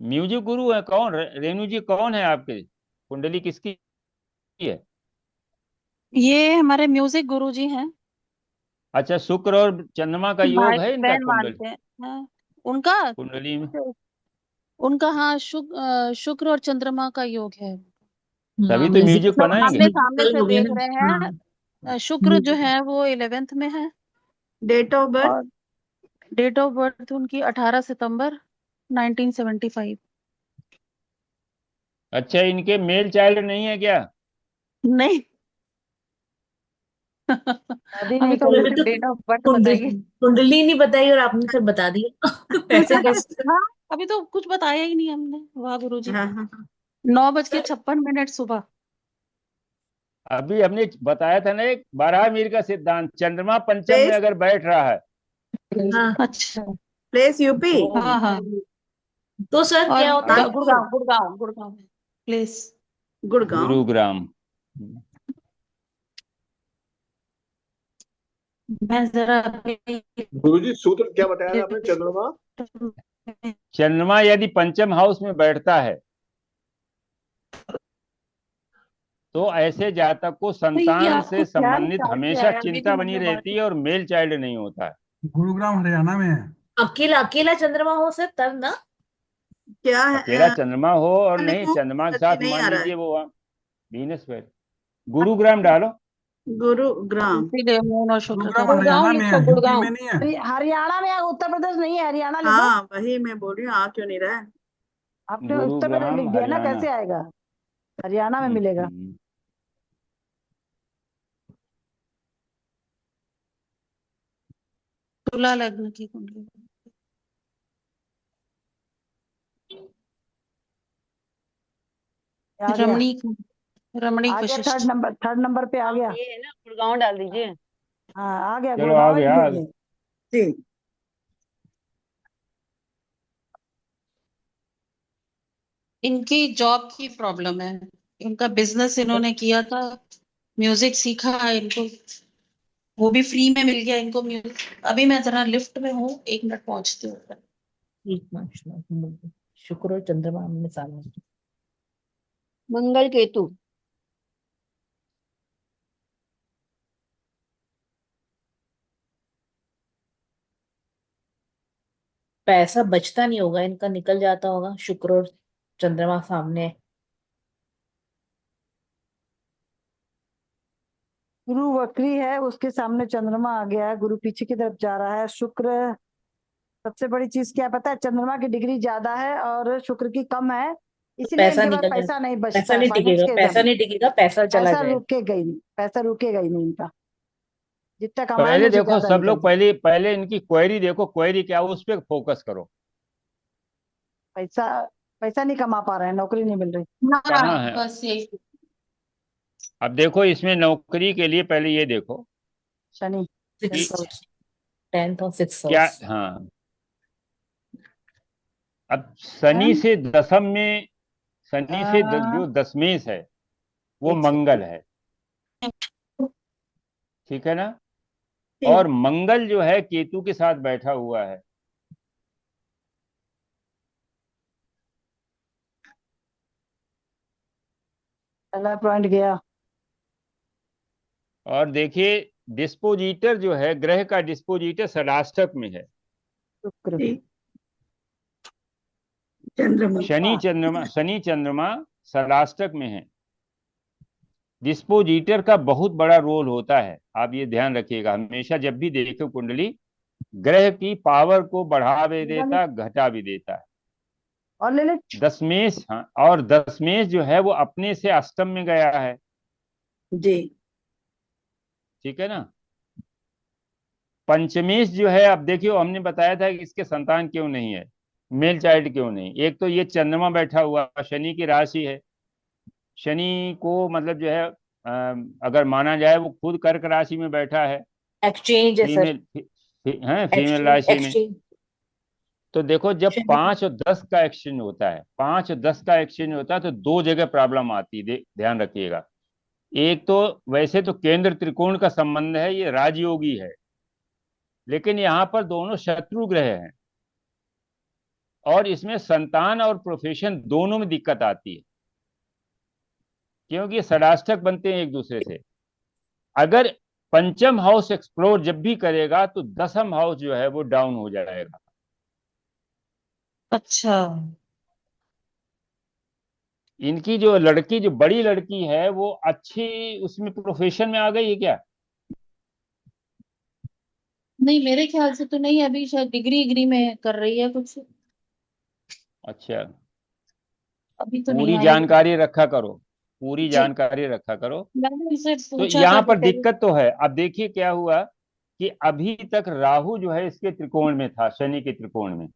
म्यूजिक गुरु है कौन? रेणु जी कौन है आपके? कुंडली किसकी है? ये हमारे म्यूजिक गुरु जी हैं। अच्छा, शुक्र और चंद्रमा का योग भाई है इनका बहन कुंडली मानते हैं। हाँ, उनका कुंडली में। उनका हाँ शुक्र और चंद्रमा का योग है। तभी हाँ, तो म्यूजिक म्यूजिक मतलब बनाएंगे। आमने सामने म्यूजिकल से हो गया देख ना। रहे हाँ, हैं। शुक्र जो है वो 11th में है। Date of birth? और डेट ऑफ बर्थ उनकी 18 सितंबर 1975। अच्छा, इनके मेल चाइल्ड नहीं है क्या? नहीं। शादी अभी नहीं तो करी। अभी तो डेट ऑफ बर्थ कुंडली बताइए। कुंडली नहीं बताई और आपने फिर बता दिया। ऐसे कैसे? हाँ, अभी तो कुछ बताया ही नहीं हमने। वाह गुरु जी। हाँ हाँ हाँ। 9:56 सुबह। अभी हमने बताया था ना एक बारह मीर का सिद्धांत, चंद्रमा पंचम में प्लेस? अगर बैठ रहा है हाँ, अच्छा। Place UP? तो हाँ हाँ। तो सर और क्या होता है? नागपुर? गुड़गांव गुड़गांव गुड़गांव प्लेस। गुड़गांव? गुरुग्राम। मैं जरा गुरुजी सूत्र क्या बताया था आपने, चंद्रमा? चंद्रमा यदि पंचम हाउस में बैठता है तो ऐसे जातक को तो ये संतान आपको से क्या संबंधित निकाल के हमेशा आया? मेरी चिंता बनी मतलब बात रहती है और मेल चाइल्ड नहीं होता है। गुरुग्राम हरियाणा में है। अकेला अकेला चंद्रमा हो सर तब ना। क्या है? अकेला चंद्रमा हो और नहीं, लिखूं? चंद्रमा के सच्ची साथ नहीं मान आ रहा है। लीजिए वो वीनस पे गुरुग्राम डालो। गुरुग्राम? इसीलिए मून और शुक्र का। गुरुग्राम गुड़गांव हरियाणा में लिखो है, यूपी गुड़गांव। में नहीं है। हरियाणा में है, उत्तर प्रदेश नहीं है। हरियाणा लिखो। हाँ वही मैं बोल रही हूँ, आ क्यों नहीं रहा है? आपने उत्तर प्रदेश गुरुग्राम लिख दिया ना, हरियाणा। कैसे आएगा? हरियाणा में मिलेगा। हम्म। तुला लग्न की कुंडली। आ गया। रमणीक रमणीक आ गया। वशिष्ठ। थर्ड नंबर पे आ गया। ये है ना गुड़गांव डाल दीजिए। हाँ आ गया, चलो आ गुड़गांव ही गया लिख दीजिए। जी। इनकी जॉब की प्रॉब्लम है। इनका बिजनेस इन्होंने किया था। म्यूजिक सीखा है इनको। वो भी फ्री में मिल गया इनको म्यूजिक। अभी मैं जरा लिफ्ट में हूँ, 1 मिनट पहुंचती हूँ ऊपर। शुक्र और चंद्रमा में साल में। मंगल केतु। पैसा बचता नहीं होगा इनका, निकल जाता होगा शुक्र और चंद्रमा सामने। गुरु वक्री है, उसके सामने चंद्रमा आ गया है, गुरु पीछे की तरफ जा रहा है। शुक्र, सबसे बड़ी चीज क्या पता है, चंद्रमा की डिग्री ज्यादा है और शुक्र की कम है, तो इसलिए पैसा इनके पास निकल पैसा जाएगा, नहीं पैसा बचता है नहीं फाइनेंस टिकेगा, के पैसा इधर। नहीं टिकेगा, पैसा चला पैसा जाएगा। रुकेगा ही नहीं, पैसा रुकेगा ही नहीं इनका, जितना कमाएंगे पहले उससे देखो ज्यादा सब निकल लोग, जाए। पहले पहले इनकी क्वेरी देखो, क्वेरी क्या, उस पर फोकस करो। पैसा, पैसा नहीं कमा पा रहे हैं, नौकरी नहीं मिल रही। कहाँ हाँ है? बस यही। अब देखो इसमें नौकरी के लिए पहले ये देखो शनि, सिक्स कि हाउस, 10th और 6th क्या, हाउस। हाँ, अब हाँ? शनि से दशम में, शनि से हाँ, जो दशमेश है वो एक मंगल है, ठीक है ना? ठीक। और मंगल जो है केतु के साथ बैठा हुआ है। पहला पॉइंट गया। और देखिए डिस्पोजिटर जो है, ग्रह का डिस्पोजिटर षडाष्टक में है। शुक्र, ठीक। चंद्रमा। शनि चंद्रमा षडाष्टक में है। डिस्पोजिटर का बहुत बड़ा रोल होता है, आप ये ध्यान रखिएगा हमेशा, जब भी देखो कुंडली, ग्रह की पावर को बढ़ा भी देता, घटा भी देता है। और ले ले। दशमेश, हाँ, और दशमेश जो है वो अपने से अष्टम में गया है, जी। ठीक है ना? पंचमेश जो है, अब देखियो हमने बताया था कि इसके संतान क्यों नहीं है, मेल चाइल्ड क्यों नहीं। एक तो ये चंद्रमा बैठा हुआ, शनि की राशि है, शनि को मतलब जो है अगर माना जाए वो खुद कर्क राशि में बैठा है, एक्सचेंज है सर, फीमेल है, फीमेल एक्सचेंज राशि में। एक्सचेंज। तो देखो जब 5 और 10 का एक्सचेंज होता है, 5 और 10 का एक्सचेंज होता है तो दो जगह प्रॉब्लम आती है, ध्यान रखिएगा। एक तो वैसे तो केंद्र त्रिकोण का संबंध है, ये राजयोगी है, लेकिन यहाँ पर दोनों शत्रु ग्रह हैं और इसमें संतान और प्रोफेशन दोनों में दिक्कत आती है, क्योंकि ये षडाष्टक बनते हैं एक दूसरे से। अगर पंचम हाउस एक्सप्लोर जब भी करेगा तो दसम हाउस जो है वो डाउन हो जाएगा। अच्छा। इनकी जो लड़की, जो बड़ी लड़की है, वो अच्छी उसमें प्रोफेशन में आ गई है क्या? नहीं मेरे ख्याल से तो नहीं, अभी शायद डिग्री डिग्री में कर रही है कुछ, अच्छा, अभी तो नहीं पूरी आई। जानकारी रखा करो, पूरी जी जानकारी रखा करो। मैंने उनसे तो पूछा था यहाँ कि पर कहीं। दिक्कत तो है। अब देखिए क्या हुआ कि अभी तक राहु जो है इसके त्रिकोण में था, शनि के त्रिकोण में,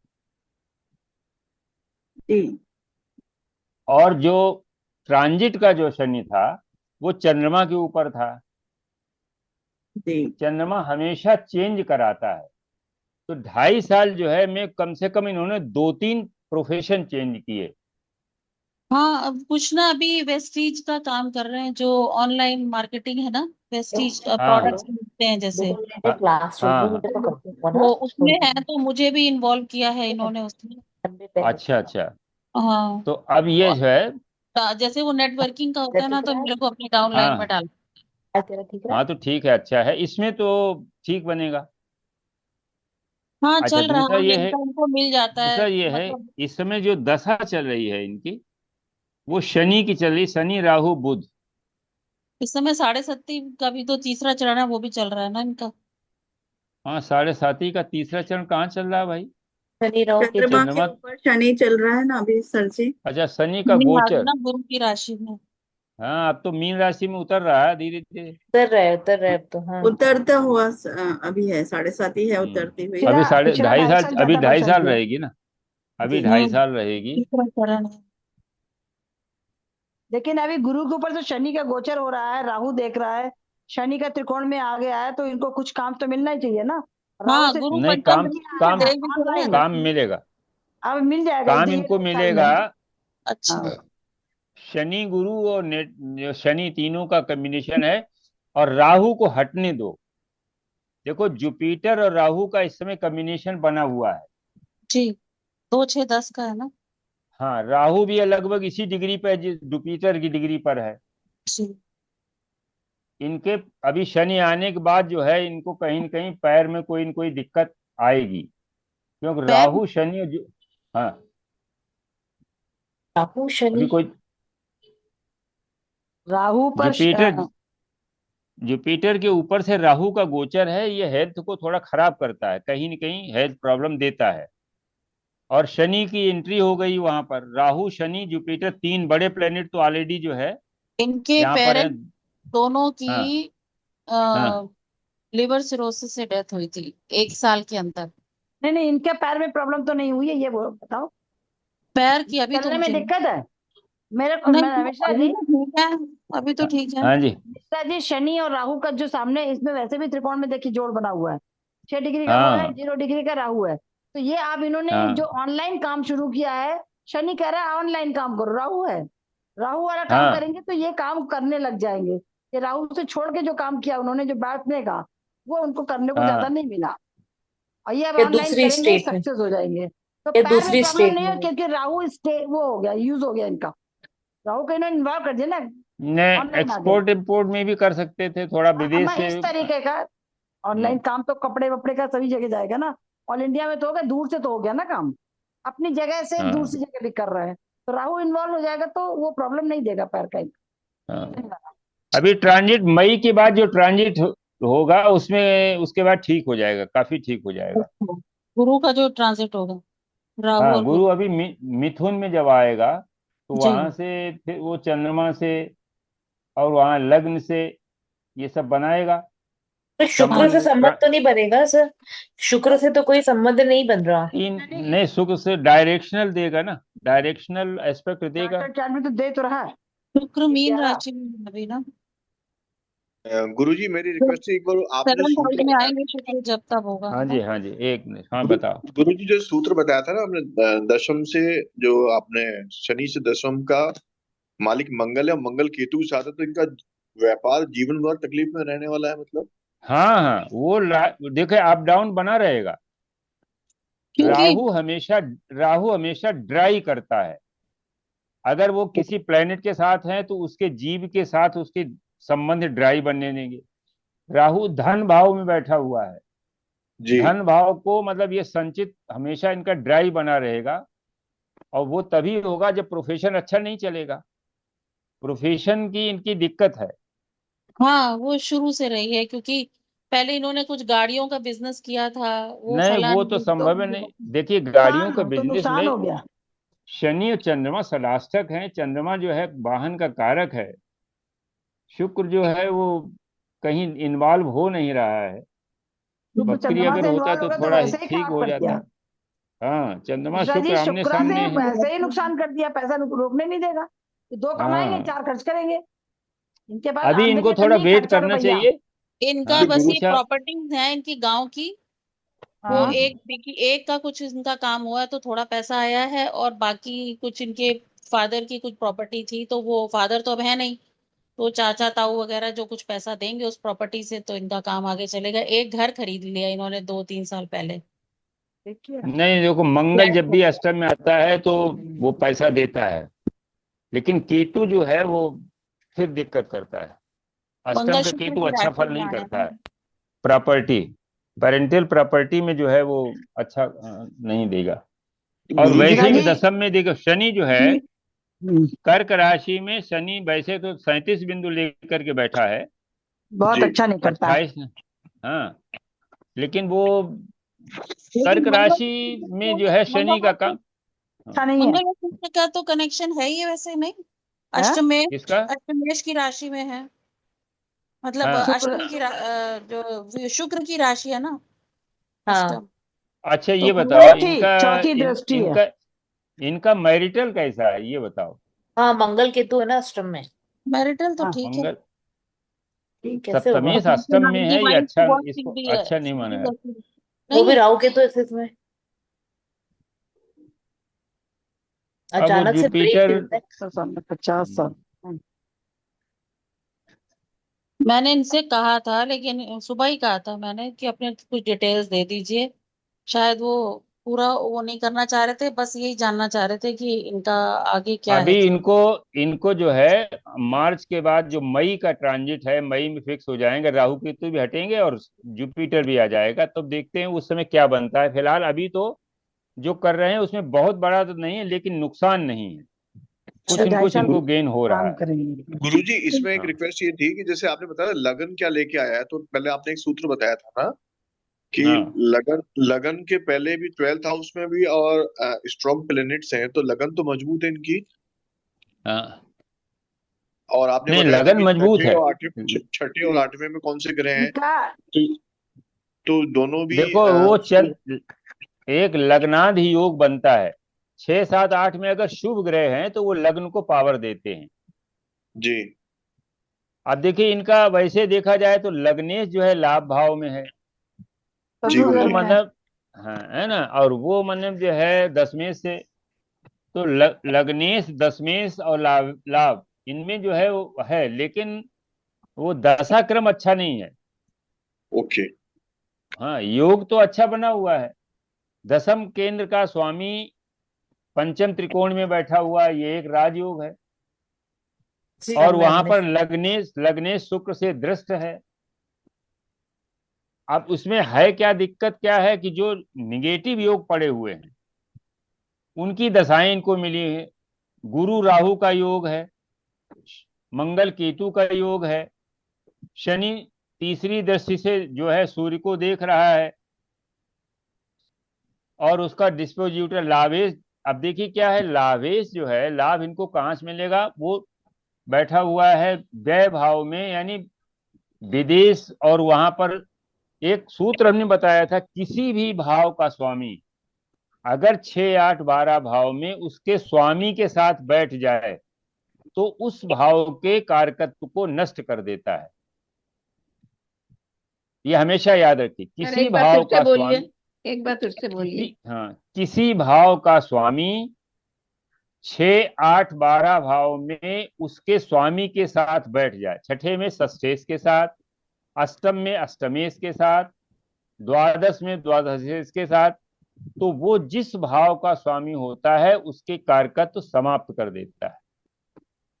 जी। और जो ट्रांजिट का जो शनि था वो चंद्रमा के ऊपर था। जी। चंद्रमा हमेशा चेंज कराता है, तो 2.5 साल जो है मैं कम से कम इन्होंने 2-3 प्रोफेशन चेंज किए। हाँ अब कुछ ना अभी वेस्टीज का काम कर रहे हैं, जो ऑनलाइन मार्केटिंग है ना, वेस्टीज हाँ प्रोडक्ट्स मिलते हैं जैसे, देखो क्लास हाँ 14 हाँ, मीटर का कंप्लीट होना वो उसमें है, तो मुझे भी इन्वॉल्व किया है इन्होंने उसमें। अच्छा अच्छा। हाँ तो अब ये जो है, जैसे वो नेटवर्किंग का होता है ना, ठीक तो रहा है, मेरे को अपने डाउनलाइन में हाँ डाल। तेरा ठीक रहा हाँ, तो ठीक है, अच्छा है, इसमें तो ठीक बनेगा। हाँ अच्छा, चल रहा दूसरा है, ये है, इनका उनको मिल जाता है दूसरा ये है, मतलब। इस समय जो दशा चल रही है इनकी, वो शनि की चल रही, शनि राहु बुध। इस समय 7.5 का भी तो तीसरा चरण है, वो भी चल रहा है ना इनका। हाँ, 7.5 का तीसरा चरण कहाँ चल रहा है भाई? शनि राहु केतु। चंद्रमा के चंद्रमा, ऊपर शनि चल रहा है ना अभी सर जी। अच्छा, शनि का मीन आ गई गोचर। ना गुरु की राशि में। हाँ, अब तो मीन राशि में उतर रहा है धीरे धीरे। उतर रहे अब तो, हाँ। उतरता हुआ अभी है, 7.5 ही है उतरती हुई। अभी पिछला साढ़े पिछला ढाई ढाई साल साल अभी ज्यादा ढाई परेशान साल किया। रहेगी ना, अभी जी, 2.5 साल रहेगी। तीसरा चरण है। लेकिन अभी गुरु के ऊपर तो शनि का गोचर हो रहा है, राहु देख रहा है, शनि का त्रिकोण में आ गया है, तो इनको कुछ काम तो मिलना ही चाहिए ना। राहु हाँ से गुरु नहीं, पंचम काम, नहीं आया काम, है देव भी तो है ऑनलाइन, ना। काम मिलेगा, अब मिल जाएगा काम ये इनको 2 साल में। मिलेगा। अच्छा। शनि गुरु और शनि तीनों का कॉम्बिनेशन है, और राहु को हटने दो। देखो जुपिटर और राहु का इस समय कॉम्बिनेशन बना हुआ है। जी 2, 6, 10 का है ना। हाँ, राहु भी लगभग इसी डिग्री पर है, जुपिटर की डिग्री पर है। जी इनके अभी शनि आने के बाद जो है इनको कहीं न कहीं पैर में कोई न कोई दिक्कत आएगी, क्योंकि पैर। राहु शनि हाँ, राहु अभी शनि। कोई राहु पर जुपिटर, जुपिटर के ऊपर से राहु का गोचर है, ये हेल्थ को थोड़ा खराब करता है, कहीं न कहीं हेल्थ प्रॉब्लम देता है। और शनि की एंट्री हो गई वहां पर, राहु शनि जुपिटर, तीन बड़े प्लेनेट तो ऑलरेडी जो है इनके यहाँ पर है। पेरेंट्स दोनों की हाँ हाँ। लिवर सिरोसिस से डेथ हुई थी 1 साल के अंदर। नहीं नहीं, इनके पैर में प्रॉब्लम तो नहीं हुई है, ये वो बताओ। पैर की अभी तो चलने में मुझे दिक्कत है मेरे को, नहीं, मैं मिश्रा अभी जी। तो ठीक है, अभी तो ठीक है। हाँ जी। मिश्रा जी, शनि और राहु का जो सामने, इसमें वैसे भी त्रिकोण में देखिए जोड़ बना हुआ है। 6 डिग्री का वो है, हाँ 0 डिग्री का राहु है। तो ये आप इन्होंने जो हाँ ऑनलाइन काम शुरू किया है, शनि कह रहा है ऑनलाइन काम करो, राहु है, राहु वाला काम हाँ करेंगे तो ये काम करने लग जाएंगे। ये राहु से छोड़ के जो काम किया उन्होंने, जो बैठने का, वो उनको करने को ज्यादा हाँ। नहीं मिला। और ये अब या ऑनलाइन दूसरी करेंगे, स्टेट में, सक्सेस हो जाएंगे। तो या पैर में दूसरी प्रॉब्लम स्टेट नहीं है, में। क्योंकि राहु स्टे वो हो गया, यूज हो गया इनका। राहु को इन्होंने इन्वॉल्व कर दिया ना, ने ऑनलाइन आ गए। एक्सपोर्ट इंपोर्ट में भी कर सकते थे थोड़ा, विदेश मैं से। इस तरीके का ऑनलाइन काम तो कपड़े वपड़े का सभी जगह जाएगा ना। ऑल इंडिया में तो हो गया, दूर से तो हो गया ना काम, अपनी जगह से दूर सी हाँ जगह भी कर रहे हैं। तो राहु इन्वॉल्व हो जाएगा तो वो प्रॉब्लम नहीं देगा पैर का हाँ। अभी ट्रांजिट मई के बाद जो ट्रांजिट होगा उसमें, उसके बाद ठीक हो जाएगा, काफी ठीक हो जाएगा। गुरु का जो ट्रांजिट होगा, राहु हाँ, और गुरु गुरु। अभी मिथुन में जब आएगा तो जी। वहां से फिर वो चंद्रमा से और वहां लग्न से ये सब बनाएगा। तो सम शुक्र से संबंध ट्रा- तो नहीं बनेगा सर? शुक्र से तो कोई संबंध नहीं बन रहा। इन नहीं, सुख से डायरेक्शनल देगा ना, डायरेक्शनल एस्पेक्ट देगा। चार्ट में तो दे तो रहा है। शुक्र मीन 11 राशि में है अभी ना, गुरुजी मेरी रिक्वेस्ट है, एक बार आपने 7th हाउस सूत्र में बताया आएंगे शुक्र जब तब होगा, हाँ है जी ना। हाँ जी, एक मिनट, हाँ बताओ। गुरुजी जो सूत्र बताया था ना आपने, दशम से, जो आपने शनि से दशम का मालिक मंगल है, और मंगल केतु के साथ है, तो इनका व्यापार जीवन भर तकलीफ में रहने वाला है मतलब। हाँ हाँ, वो देखो अप डाउन बना रहेगा। क्योंकि राहु हमेशा ड्राई करता है। अगर वो किसी प्लेनेट के साथ है तो उसके जीव के साथ उसके संबंध ड्राई बनने देंगे। राहु धन भाव में बैठा हुआ है, जी। धन भाव को मतलब ये संचित हमेशा इनका ड्राई बना रहेगा। और वो तभी होगा जब प्रोफेशन अच्छा नहीं चलेगा, प्रोफेशन की इनकी दिक्कत है। हाँ, वो शुरू से रही है, क्योंकि पहले इन्होंने कुछ गाड़ियों का बिजनेस किया था, वो नहीं, फला वो तो नहीं। तो संभव है नहीं। देखिए, गाड़ियों नुकसान का तो बिजनेस नुकसान में हो गया। शनि और चंद्रमा सलाष्टक हैं। चंद्रमा जो है वाहन का कारक है, शुक्र जो है वो कहीं इन्वॉल्व हो नहीं रहा है। शुक्र बकरी चंद्रमा अगर से होता इन्वॉल्व हो तो गया तो थोड़ा वैसे ही ठीक खराब हो कर जाता। दिया। हाँ, चंद्रमा मिश्रा शुक्र जी, आमने शुक्र से सामने है। वैसे ही नुकसान कर दिया, पैसा रोकने नहीं देगा। ये 2 कमाएंगे, हाँ, 4 खर्च करेंगे। इनके पास अभी इनको आमदनी थोड़ा इतनी, वेट खर्चा करना रुपया। चाहिए। इनका हाँ, जी बस गुरु। ये अच्छा। प्रॉपर्टीज हैं इनकी गांव की, वो हाँ, एक का कुछ इनका काम हुआ है तो थोड़ा पैसा आया है, और बाकी कुछ इनके फादर की कुछ प्रॉपर्टी थी, तो वो फादर तो अब है नहीं, तो चाचा ताऊ वगैरह जो कुछ पैसा देंगे उस प्रॉपर्टी से तो इनका काम आगे चलेगा। एक घर खरीद लिया इन्होंने 2-3 साल पहले। देखिए। नहीं, देखो मंगल जब भी अष्टम में आता है तो वो पैसा देता है, लेकिन केतु जो है वो फिर दिक्कत करता है। अष्टम मंगल का शुक्र केतु की अच्छा राशि फल में नहीं आया करता है। है। प्रॉपर्टी, पेरेंटल प्रॉपर्टी में जो है वो अच्छा नहीं देगा। और गुरु जी मिश्रा वैसे भी जी। दशम में देखो शनि जो है, हम्म, कर्क राशि में शनि वैसे तो 37 बिंदु लेकर के बैठा है, बहुत जी। अच्छा नहीं करता। 28। हाँ, लेकिन वो लेकिन कर्क राशि में जो है शनि का काम। हाँ, अच्छा नहीं है। मंगल और शुक्र का तो कनेक्शन है ही वैसे, नहीं? है? अष्टमेश, किसका? अष्टमेश की राशि में है, मतलब हाँ, शुक्र। अष्टम की जो शुक्र की राशि है ना, हाँ अष्टम। अच्छा तो ये बताओ, चौथी चौथी दृष्टि है। इनका इनका मैरिटल कैसा है ये बताओ। हाँ, मंगल केतु है ना अष्टम में। मैरिटल तो हाँ, ठीक है। मंगल ठीक कैसे होगा? सप्तमेश अष्टम में इनकी है, ये वाइफ तो अच्छा, बहुत इसको सीधी है, अच्छा नहीं माना सीधी है। जैसी वो नहीं भी है। राहु केतु है इसमें, अब वो अचानक से ब्रेक जुपिटर। मिलता है। 100 साल में 50 साल। मैंने इनसे कहा था, लेकिन सुबह ही कहा था मैंने कि अपने कुछ डिटेल्स दे दीजिए। शायद वो पूरा वो नहीं करना चाह रहे थे, बस यही जानना चाह रहे थे कि इनका आगे क्या अभी है। इनको इनको जो है मार्च के बाद जो मई का ट्रांजिट है, मई में फिक्स हो जाएंगे, राहु केतु भी हटेंगे और जुपिटर भी आ जाएगा, तब देखते हैं उस समय क्या बनता है। फिलहाल अभी तो जो कर रहे हैं उसमें बहुत बड़ा तो नहीं है, लेकिन नुकसान नहीं है। कुछ अच्छा, न 2.5 कुछ साल इनको गेन हो रहा काम है। करेंगे। गुरुजी इसमें एक हाँ रिक्वेस्ट ये थी कि जैसे आपने बताया लगन क्या लेके आया है, तो पहले आपने एक सूत्र बताया था ना कि हाँ लगन लगन के पहले भी 12th हाउस में भी और स्ट्रॉन्ग प्लैनेट्स हैं, तो लगन तो मजबूत है इनकी। हाँ, और आपने नहीं बताया था लगन कि मजबूत है। छठे और आठवें में कौन से ग्रह हैं, इनका तो तो दोनों भी देखो वो एक लग्नाध योग बनता है। 6, 7, 8 में अगर शुभ ग्रह हैं तो वो लग्न को पावर देते हैं। जी अब देखिए इनका वैसे देखा जाए तो लग्नेश जो है लाभ भाव में है, तो जी तो वो लगन गुरुजी। में मतलब हाँ है ना, और वो मतलब जो है दशमेश से, तो लग्नेश दशमेश और लाभ लाभ इनमें जो है वो है, लेकिन वो दशा क्रम अच्छा नहीं है। ओके। हाँ योग तो अच्छा बना हुआ है। दशम केंद्र का स्वामी पंचम त्रिकोण में बैठा हुआ है, ये एक राजयोग है। और वहां पर लग्नेश लग्नेश शुक्र से दृष्ट है। अब उसमें है क्या दिक्कत, क्या है कि जो निगेटिव योग पड़े हुए हैं उनकी दशाएं इनको मिली है। गुरु राहु का योग है, मंगल केतु का योग है, शनि तीसरी दृष्टि से जो है सूर्य को देख रहा है, और उसका डिस्पोजिटर लाभेश। अब देखिए क्या है, लाभेश जो है, लाभ इनको कहाँ से मिलेगा, वो बैठा हुआ है व्यय भाव में, यानी विदेश। और वहां पर एक सूत्र हमने बताया था, किसी भी भाव का स्वामी अगर 6, 8, 12 भाव में उसके स्वामी के साथ बैठ जाए तो उस भाव के कारकत्व को नष्ट कर देता है। ये हमेशा याद रखिए, सर किसी एक बार फिर भाव से का बोलिए, स्वामी, एक बार फिर से बोलिए। किसी भाव का स्वामी 6, 8, 12 भाव में उसके स्वामी के साथ बैठ जाए, छठे में षष्ठेश के साथ, अष्टम में अष्टमेश के साथ, द्वादश में द्वादशेश के साथ, तो वो जिस भाव का स्वामी होता है उसके कारकत्व समाप्त कर देता है।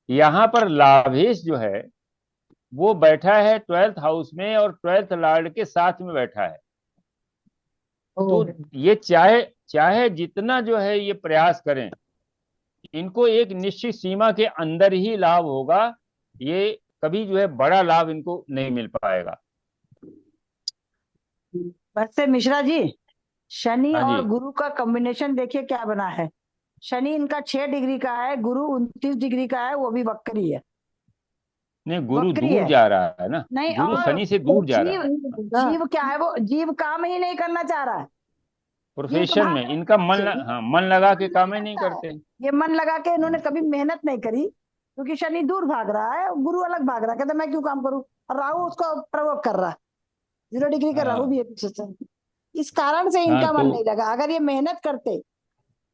यहाँ पर लाभेश जो है वो बैठा है 12th हाउस में और 12th लॉर्ड के साथ में बैठा है। तो ये चाहे चाहे जितना जो है ये प्रयास करें, इनको एक निश्चित सीमा के अंदर ही लाभ होगा। ये कभी जो है बड़ा लाभ इनको नहीं मिल पाएगा। वैसे मिश्रा जी, शनि हाँ जी, और गुरु का कॉम्बिनेशन देखिए क्या बना है। शनि इनका 6 डिग्री का है, गुरु 29 डिग्री का है, वो भी वक्री है। नहीं गुरु वक्री दूर है जा रहा है ना, नहीं, गुरु और शनि से दूर जा रहा जीव है। जीव क्या है, वो जीव काम ही नहीं करना चाह रहा है। जीव तो प्रोफेशन भाग में रहा इनका है, हाँ मन लगा के मन काम नहीं ही नहीं करता है। करते। ये मन लगा के इन्होंने कभी मेहनत नहीं करी, क्योंकि शनि दूर भाग रहा है, गुरु अलग भाग रहा है, कहता मैं क्यों काम करूं, और राहु उसको प्रवोक कर रहा है। 0 डिग्री का राहु हाँ भी है पीछे से। इस कारण से हाँ इनका मन तो नहीं लगा। अगर ये मेहनत करते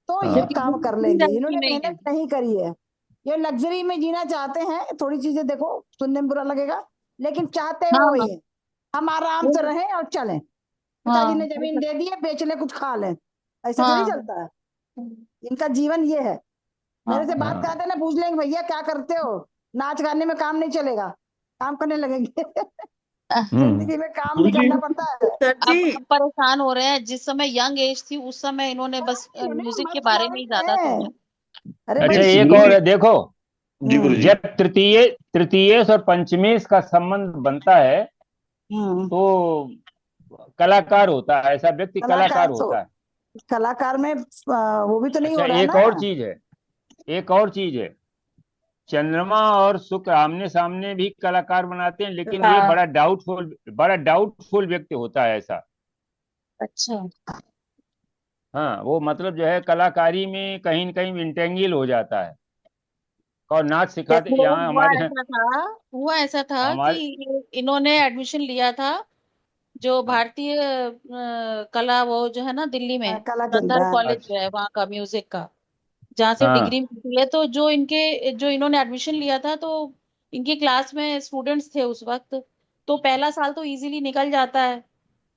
तो ये हाँ काम कर लेकिन लेंगे, राशि इन्होंने में ही है। मेहनत नहीं करी है। ये लग्जरी में जीना चाहते हैं, थोड़ी चीजें देखो सुनने में बुरा लगेगा, लेकिन चाहते वो हाँ वही है, हम आराम से रहें और चलें। पिताजी ने जमीन दे दी है, बेच ले कुछ खा लें, ऐसे थोड़ी हाँ चलता है। इनका जीवन ये है। मेरे से बात हाँ कराते ना, पूछ लेंगे भैया क्या करते हो, नाच गाने में काम नहीं चलेगा, काम करने लगेंगे। जिंदगी में काम भी गुरुजी करना पड़ता है। सर जी अब परेशान हो रहे हैं। जिस समय यंग एज थी उस समय इन्होंने बस इन्हें म्यूजिक के मस्त बारे में ही माइंड ज्यादा है। सोचा। अरे अच्छा बड़ी एक और गुरुजी है, देखो जी गुरुजी। जब तृतीयेश और पंचमेश का संबंध बनता है हम्म, तो कलाकार होता है, ऐसा व्यक्ति कलाकार कलाकार तो, होता है। कलाकार में वो भी तो नहीं अच्छा हो रहा है एक ना। और चीज है, एक और चीज है, चंद्रमा और शुक्र आमने सामने भी कलाकार बनाते हैं, लेकिन ये हाँ बड़ा डाउटफुल व्यक्ति होता है ऐसा। अच्छा। हाँ वो मतलब जो है कलाकारी में कहीं न कहीं इंटेंगिल हो जाता है। और नाच सिखाते देखो यहाँ हमारे यहाँ हुआ ऐसा था कि हमारे इन्होंने एडमिशन लिया था जो भारतीय कला वो जो है ना दिल्ली में कला केंद्र गंधर्व है। कॉलेज अच्छा जो है वहाँ का म्यूजिक का, जहाँ से डिग्री हाँ मिलती है। तो जो इन्होंने एडमिशन लिया था तो इनकी क्लास में स्टूडेंट्स थे उस वक्त। तो पहला साल तो इजीली निकल जाता है,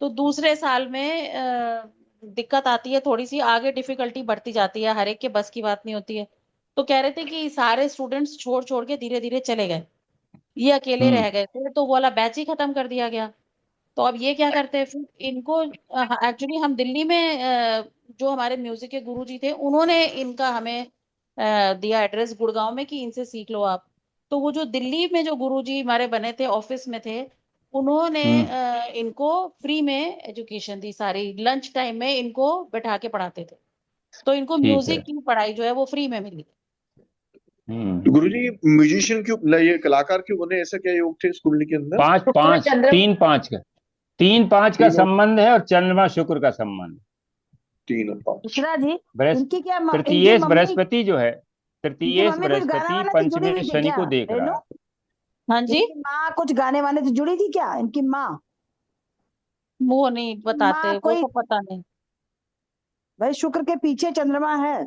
तो दूसरे साल में दिक्कत आती है थोड़ी सी, आगे डिफिकल्टी बढ़ती जाती है, हर एक के बस की बात नहीं होती है। तो कह रहे थे कि सारे स्टूडेंट्स छोड़ छोड़ के धीरे धीरे चले गए, ये अकेले हम्म रह गए थे, तो वो वाला बैच ही खत्म कर दिया गया। तो अब ये क्या करते हैं फिर इनको, एक्चुअली हम दिल्ली में जो हमारे म्यूजिक के गुरु जी थे उन्होंने इनका हमें दिया एड्रेस गुड़गांव में कि इनसे सीख लो आप। तो वो जो दिल्ली में जो गुरुजी हमारे बने थे, ऑफिस में थे, उन्होंने इनको फ्री में एजुकेशन दी सारी। लंच टाइम में इनको बैठा के पढ़ाते थे, तो इनको ठीक है। म्यूजिक की पढ़ाई जो है वो फ्री में मिली। तो गुरुजी म्यूजिशियन क्यों, ये कलाकार क्यों बने, ऐसा क्या योग थे इस कुंडली के अंदर? पांच शुक्र पांच चंद्र 3 5 का तीन और संबंध है, और चंद्रमा शुक्र का संबंध। 3 और 5। मिश्रा जी, बृहस्पति इनकी क्या इनकी तृतीयेश मम्मी बृहस्पति जो है, इनकी तृतीयेश मम्मी कुछ गाना बृहस्पति वाना से जुड़ी पंचमे हुई थी शनि क्या को देख रहा रेनू? है। हाँ जी, इनकी माँ कुछ गाने वाने से जुड़ी थी क्या, इनकी माँ? वो नहीं बताते, माँ वो कोई, तो पता नहीं। भाई शुक्र के पीछे चंद्रमा है,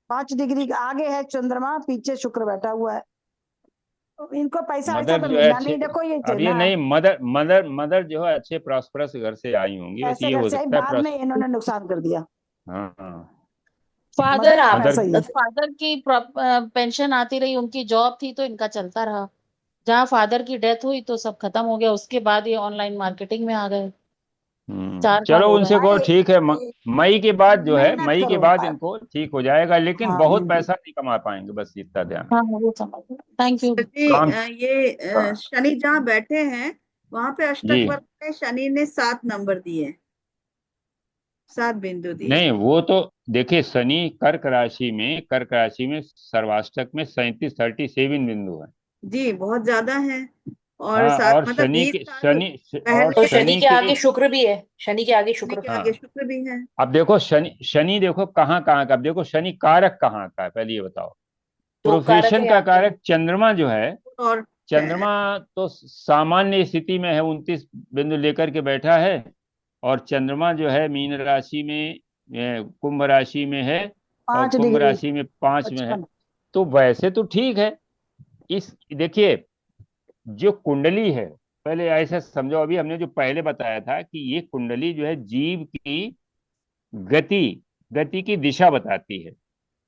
5 डिग्री आगे है चंद्रमा, पीछे शुक्र बैठा हुआ है। तो इनको पैसा वैसा मदर तो जो है मिलना अच्छे, नहीं, देखो ये अब ये ना नहीं, मदर जो है अच्छे प्रॉस्परस घर से आई होंगी, बस ऐसे ये घर हो से आई, सकता है बाद में इन्होंने नुकसान कर दिया। हाँ। फादर मदर आप आप मदर सही है। फादर की पेंशन आती रही, उनकी जॉब थी तो इनका चलता रहा। जहाँ फादर की डेथ हुई तो सब खत्म हो गया, उसके बाद ये ऑनलाइन मार्केटिंग में आ गए। 4 साल चलो हो उनसे गए। कहो ठीक है, मई के बाद जो है, मेहनत मई के करो। बाद इनको ठीक हो जाएगा, लेकिन हाँ बहुत पैसा नहीं कमा पाएंगे, बस इतना ध्यान। हाँ वो समझ। Thank you. जी काम। ये शनि जहाँ बैठे हैं वहां पे अष्टक जी वर्ग में शनि ने 7 नंबर दिए, 7 बिंदु दिए। नहीं, वो तो देखिए, शनि कर्क राशि में सर्वाष्टक में 37 बिंदु है। जी बहुत ज्यादा है। और हाँ, सात और मतलब 20 साल और तो पहले शनि शनि के के, आगे शुक्र भी है, शनि के आगे शनि शुक्र। के हाँ, आगे शुक्र भी है। अब देखो शनि देखो कहाँ कहाँ का, अब देखो शनि कारक कहाँ का है, पहले ये बताओ। 2 कारक प्रोफेशन है का यहाँ पे। कारक चंद्रमा जो है, और चंद्रमा तो सामान्य स्थिति में है, 29 बिंदु लेकर के बैठा है। और चंद्रमा जो है मीन राशि में, कुंभ राशि में है, और पांच कुंभ डिग्री राशि में 5 में है। 55। तो वैसे तो ठीक है। इस देखिए, जो कुंडली है, पहले ऐसा समझो, अभी हमने जो पहले बताया था कि ये कुंडली जो है जीव की गति गति की दिशा बताती है।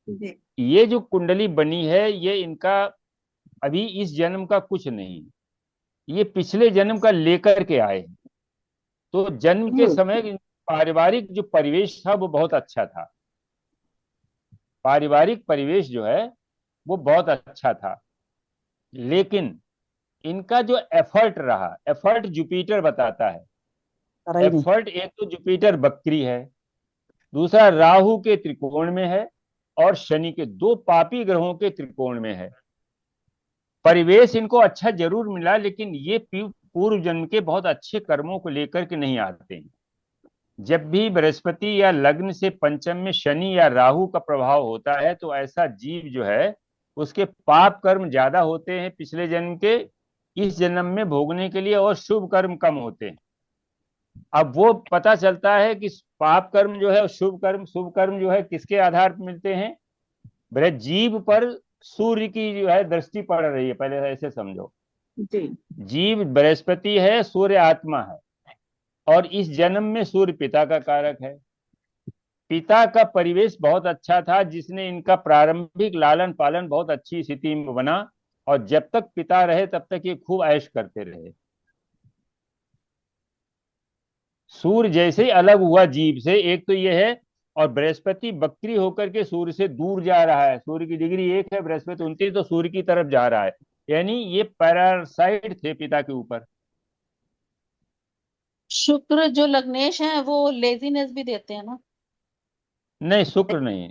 जी ये जो कुंडली बनी है, ये इनका अभी इस जन्म का कुछ नहीं, ये पिछले जन्म का लेकर के आए हैं। तो जन्म के समय पारिवारिक जो परिवेश था वो बहुत अच्छा था, पारिवारिक परिवेश जो है वो बहुत अच्छा था। लेकिन इनका जो एफर्ट रहा, एफर्ट जुपिटर बताता है। करा ही नहीं। एफर्ट, एक तो जुपिटर बकरी है, दूसरा राहु के त्रिकोण में है, और शनि के 2 पापी ग्रहों के त्रिकोण में है। परिवेश इनको अच्छा जरूर मिला, लेकिन ये पूर्व जन्म के बहुत अच्छे कर्मों को लेकर के नहीं आते हैं। जब भी बृहस्पति या लग्न से पंचम में शनि या राहु का प्रभाव होता है, तो ऐसा जीव जो है उसके पाप कर्म ज्यादा होते हैं पिछले जन्म के, इस जन्म में भोगने के लिए, और शुभ कर्म कम होते हैं। अब वो पता चलता है कि पाप कर्म जो है और शुभ कर्म जो है किसके आधार पर मिलते हैं? जीव पर सूर्य की जो है दृष्टि पड़ रही है, पहले ऐसे समझो। जी जीव बृहस्पति है, सूर्य आत्मा है, और इस जन्म में सूर्य पिता का कारक है। पिता का परिवेश बहुत अच्छा था, जिसने इनका प्रारंभिक लालन पालन बहुत अच्छी स्थिति में बना, और जब तक पिता रहे तब तक ये खूब ऐश करते रहे। सूर्य जैसे ही अलग हुआ जीव से, एक तो ये है, और बृहस्पति बकरी होकर के सूर्य से दूर जा रहा है, सूर्य की डिग्री 1 है, बृहस्पति 29, तो सूर्य की तरफ जा रहा है, यानी ये पैरासाइट थे पिता के ऊपर। शुक्र जो लग्नेश है वो लेजीनेस भी देते हैं ना? नहीं, शुक्र नहीं,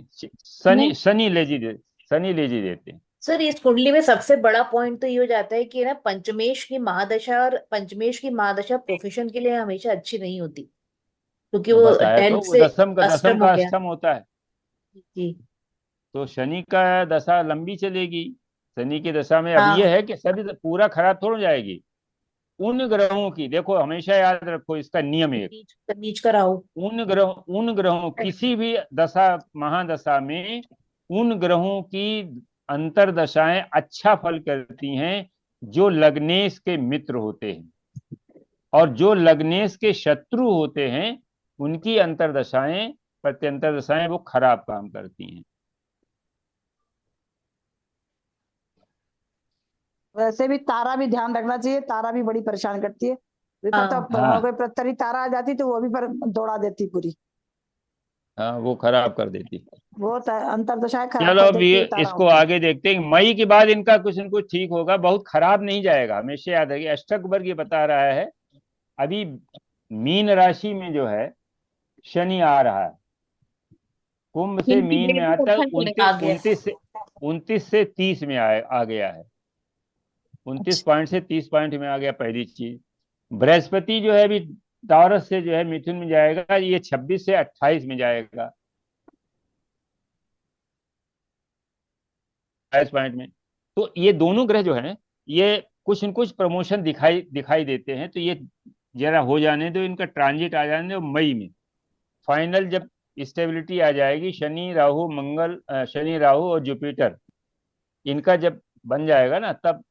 नहीं। शनि लेजी देते हैं। सर इस कुंडली में सबसे बड़ा पॉइंट तो ये हो जाता है कि ना पंचमेश की महादशा, और पंचमेश की महादशा प्रोफेशन के लिए हमेशा अच्छी नहीं होती, क्योंकि तो वो बताया तो, 10th वो से दसम अष्टम हो का गया। अष्टम होता है। जी तो शनि का दशा लंबी चलेगी। शनि की दशा में अब ये हाँ। है कि सभी पूरा खराब थोड़ा जाएगी। उन ग्रहों की, देखो हमेशा याद रखो इसका नियम एक, नीच का राहु। उन ग्रहों किसी भी दशा महादशा में उन ग्रहों की अंतरदशाएं अच्छा फल करती हैं जो लग्नेश के मित्र होते हैं, और जो लग्नेश के शत्रु होते हैं उनकी अंतरदशाएं, प्रत्यंतरदशाएं वो खराब काम करती हैं। वैसे भी तारा भी ध्यान रखना चाहिए, तारा भी बड़ी परेशान करती है। हाँ कोई प्रत्यरी तारा आ जाती तो वो भी पर दौड़ा देती पूरी। हाँ, वो खराब कर देती। वो अंतरदशाएं खराब चलो कर अब देती ये है ताराओं इसको की। आगे देखते हैं, मई के बाद इनका कुछ न कुछ ठीक होगा, बहुत खराब नहीं जाएगा, हमेशा याद रखिए। अष्टक वर्ग ये बता रहा है अभी मीन राशि में जो है शनि आ रहा है, कुंभ से इनकी मीन में डेट आता है, उठा के आ गया। 29 से 30 में आ गया है, 29 अच्छा, पॉइंट से 30 पॉइंट में आ गया, पहली चीज। बृहस्पति जो है अभी टॉरस से जो है मिथुन में जाएगा, ये 26 से 28 में जाएगा, 28 पॉइंट में। तो ये दोनों ग्रह जो है ये कुछ न कुछ प्रमोशन दिखाई दिखाई देते हैं, तो ये जरा हो जाने दो, इनका ट्रांजिट आ जाने दो मई में। फाइनल जब स्टेबिलिटी आ जाएगी, शनि राहु और जुपिटर इनका जब बन जाएगा ना, तब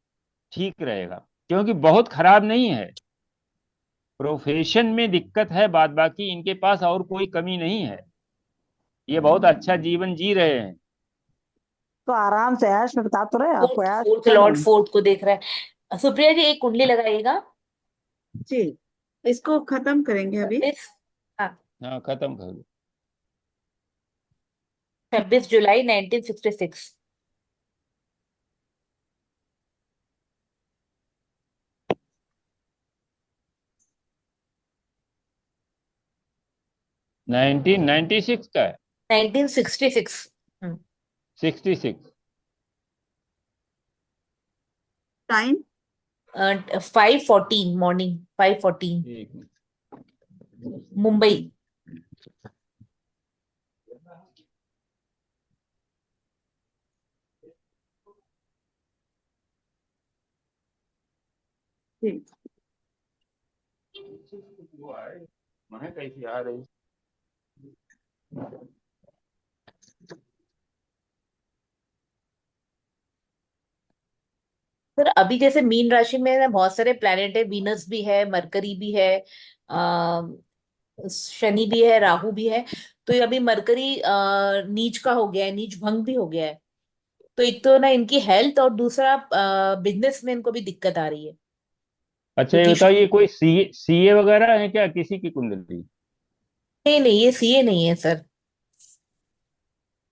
ठीक रहेगा, क्योंकि बहुत खराब नहीं है। प्रोफेशन में दिक्कत है, बाद बाकी इनके पास और कोई कमी नहीं है, ये बहुत अच्छा जीवन जी रहे हैं। तो आराम से ऐश में बता तो रहे हैं आपको, फोर्थ ऐश फोर्थ चल लॉर्ड रही है। फोर्थ को देख रहा है। सुप्रिया जी एक कुंडली लगाइएगा। जी, इसको खत्म करेंगे अभी। 26, हाँ, हाँ, खत्म कर दो। 26 जुलाई 1966। 1996 का है। 1966। 66। टाइम 5:14 मॉर्निंग, 5:14 ठीक। मुंबई। ठीक। वहाँ कैसी आ रही। सर अभी जैसे मीन राशि में ना बहुत सारे प्लैनेट है, वीनस भी है, मरकरी भी है, आ, शनि भी है, राहु भी है। तो ये अभी मरकरी नीच का हो गया है, नीच भंग भी हो गया है। तो एक तो ना इनकी हेल्थ, और दूसरा बिजनेस में इनको भी दिक्कत आ रही है, अच्छा, ये क्योंकि बताओ, ये कोई सीए वगैरह है क्या, किसी की कुंडली? नहीं नहीं, ये सीए नहीं है सर,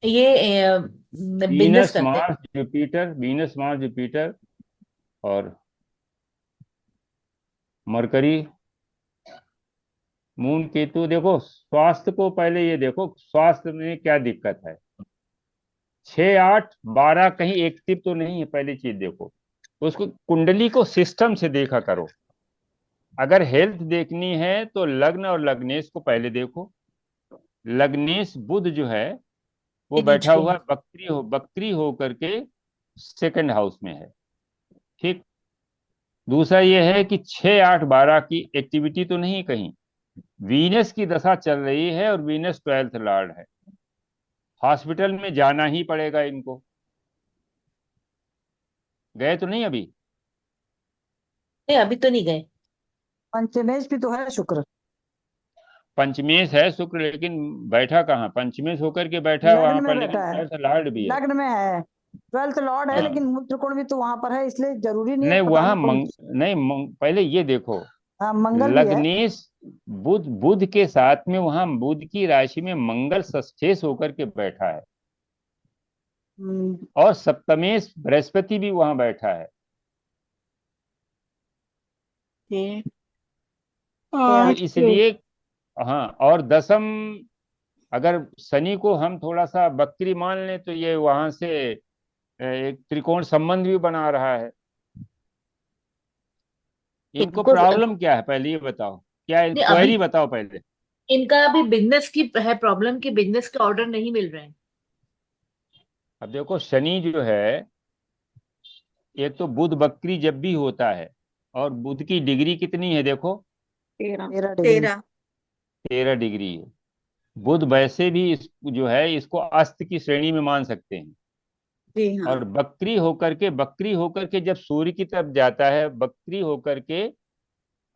ये बिजनेस वीनस करते हैं। Mars Jupiter, Venus Mars Jupiter और मरकरी, मून केतु। देखो स्वास्थ्य को पहले ये देखो, स्वास्थ्य में क्या दिक्कत है। 6, 8, 12 कहीं एक्टिव तो नहीं है, पहली चीज देखो। उसको कुंडली को सिस्टम से देखा करो। अगर हेल्थ देखनी है तो लग्न और लग्नेश को पहले देखो। लग्नेश बुध जो है वो ये नीच बैठा पे हुआ है। है, बकरी हो करके सेकंड हाउस में है। ठीक। दूसरा ये है कि 6, 8, 12 की एक्टिविटी तो नहीं कहीं। वीनस की दशा चल रही है और वीनस 12th लॉर्ड है, हॉस्पिटल में जाना ही पड़ेगा इनको। गए तो नहीं अभी? नहीं अभी तो नहीं गए। पंचमेश भी तो है शुक्र, पंचमेश है शुक्र, लेकिन बैठा कहाँ, पंचमेश होकर के बैठा है वहां लग्न में पर, लेकिन बैठा है, 12th लॉर्ड भी है। लग्न में है, 12th लॉर्ड है, हाँ, लेकिन मूल त्रिकोण भी तो वहां पर है, इसलिए जरूरी नहीं है नहीं बताना वहां कौन। नहीं पहले ये देखो, हाँ, मंगल भी है। लग्नेश बुध, बुध के साथ में वहां बुध की राशि में मंगल षष्ठेश होकर के बैठा है, हम्म, और सप्तमेश बृहस्पति भी वहां बैठा है। तो क्या इसलिए, हाँ, और दसम, अगर शनि को हम थोड़ा सा बकरी मान लें तो ये वहां से एक त्रिकोण संबंध भी बना रहा है। इनको इनको प्रॉब्लम क्या है पहले ये बताओ, क्या नहीं, अभी क्वेरी बताओ पहले। इनका अभी बिजनेस की है प्रॉब्लम, कि बिजनेस के ऑर्डर नहीं मिल रहे हैं। अब देखो शनि जो है, एक तो बुध बकरी जब भी होता है, और बुध की डिग्री कितनी है देखो, 13 डिग्री। 13। 13 डिग्री है। बुध वैसे भी जो है इसको अस्त की श्रेणी में मान सकते हैं। जी हाँ। और बकरी होकर के जब सूर्य की तरफ जाता है, बकरी होकर के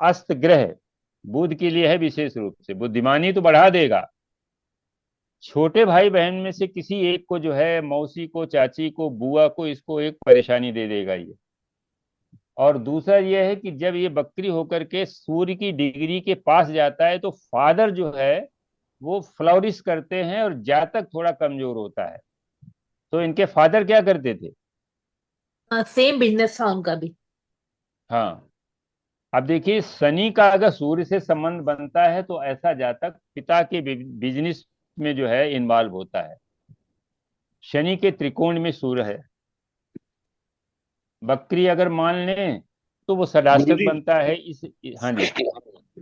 अस्त ग्रह बुध के लिए है, विशेष रूप से बुद्धिमानी तो बढ़ा देगा। छोटे भाई बहन में से किसी एक को जो है, मौसी को, चाची को, बुआ को, इसको एक परेशानी दे देगा ये। और दूसरा ये है कि जब ये बकरी होकर के सूर्य की डिग्री के पास जाता है, तो फादर जो है वो फ्लॉरिश करते हैं और जातक थोड़ा कमजोर होता है। तो इनके फादर क्या करते थे? सेम बिजनेस था उनका भी। हाँ, अब देखिए शनि का अगर सूर्य से संबंध बनता है तो ऐसा जातक पिता के बिजनेस में जो है इन्वॉल्व होता है। शनि के त्रिकोण में सूर्य है, बकरी अगर मान लें तो वो गुरु सदाशक जी, बनता है इस। हाँ जी।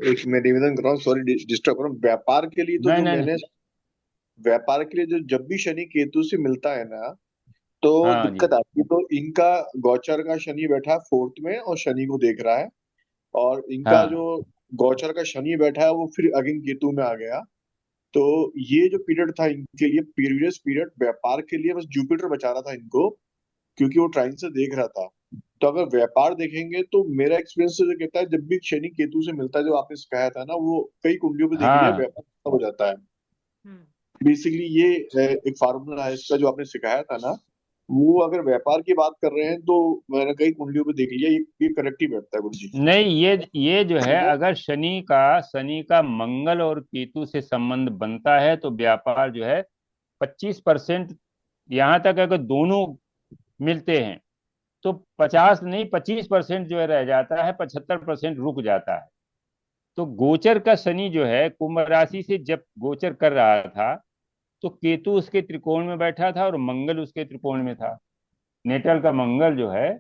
एक मैं निवेदन कर रहा हूँ, सॉरी डिस्टर्ब कर रहा हूँ। व्यापार के लिए तो नहीं जो नहीं नहीं। मैंने व्यापार के लिए जो जब भी शनि केतु से मिलता है ना, तो हाँ जी। दिक्कत आती है। तो इनका गोचर का शनि बैठा है फोर्थ में और शनि को देख रहा है, और इनका हाँ जो गोचर का शनि बैठा है वो फिर अगेन केतु में आ गया। तो ये जो पीरियड था इनके लिए, प्रीवियस पीरियड व्यापार के लिए बस जुपिटर बचा रहा था इनको, क्योंकि वो ट्राइन से देख रहा था। तो अगर व्यापार देखेंगे तो मेरा एक्सपीरियंस जो कहता है, जब भी शनि केतु से मिलता है, जो आपने सिखाया था ना, वो कई कुंडलियों पे देख लिया, हाँ व्यापार खत्म हो जाता है। हम्म। बेसिकली ये एक फार्मूला है इसका, जो आपने सिखाया था ना, वो अगर व्यापार की बात कर रहे हैं तो मैंने कई कुंडलियों पे देख लिया, ये करेक्ट ही बैठता है गुरु जी। नहीं, ये जो है अगर शनि का मंगल और केतु से संबंध बनता है तो व्यापार जो है 25%, यहाँ तक अगर दोनों मिलते हैं तो 50 नहीं 25% जो है रह जाता है, 75% रुक जाता है। तो गोचर का शनि जो है कुंभ राशि से जब गोचर कर रहा था तो केतु उसके त्रिकोण में बैठा था और मंगल उसके त्रिकोण में था। नेटल का मंगल जो है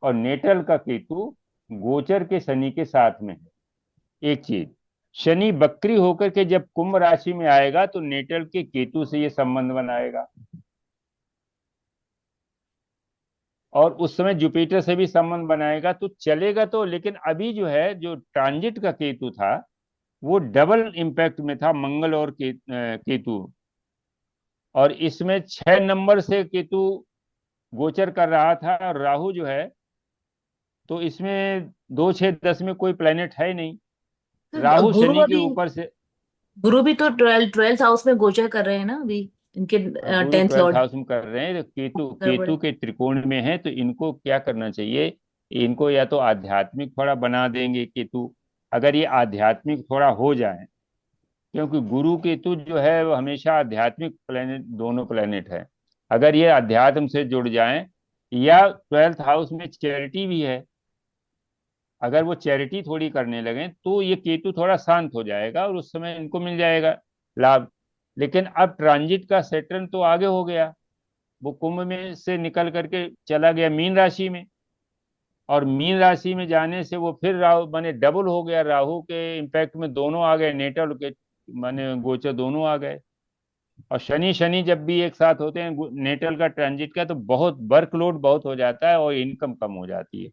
और नेटल का केतु गोचर के शनि के साथ में है। एक चीज, शनि बकरी होकर के जब कुंभ राशि में आएगा तो नेटल के केतु से ये संबंध बनाएगा, और उस समय जुपिटर से भी संबंध बनाएगा तो चलेगा। तो लेकिन अभी जो है जो ट्रांजिट का केतु था वो डबल इम्पैक्ट में था, मंगल और केतु। और इसमें 6 नंबर से केतु गोचर कर रहा था, और राहु जो है तो इसमें 2 6 10 में कोई प्लेनेट है नहीं। तो राहु शनि के ऊपर से। गुरु भी तो ट्वेल्थ हाउस में गोचर कर रहे हैं ना अभी, इनके गुरु 10th ट्वेल्थ लॉर्ड। हाउस में कर रहे हैं तो केतु गड़बड़ केतु है। के त्रिकोण में है, तो इनको क्या करना चाहिए? इनको या तो आध्यात्मिक थोड़ा बना देंगे केतु, अगर ये आध्यात्मिक थोड़ा हो जाए, क्योंकि गुरु केतु जो है वो हमेशा आध्यात्मिक प्लेनेट, दोनों प्लेनेट है। अगर ये अध्यात्म से जुड़ जाएं, या ट्वेल्थ हाउस में चैरिटी भी है, अगर वो चैरिटी थोड़ी करने लगे तो ये केतु थोड़ा शांत हो जाएगा और उस समय इनको मिल जाएगा लाभ। लेकिन अब ट्रांजिट का सेटर्न तो आगे हो गया, वो कुंभ में से निकल करके चला गया मीन राशि में, और मीन राशि में जाने से वो फिर राहु माने डबल हो गया, राहु के इम्पैक्ट में दोनों आ गए, नेटल के माने गोचर दोनों आ गए। और शनि शनि जब भी एक साथ होते हैं नेटल का ट्रांजिट का, तो बहुत वर्कलोड बहुत हो जाता है और इनकम कम हो जाती है,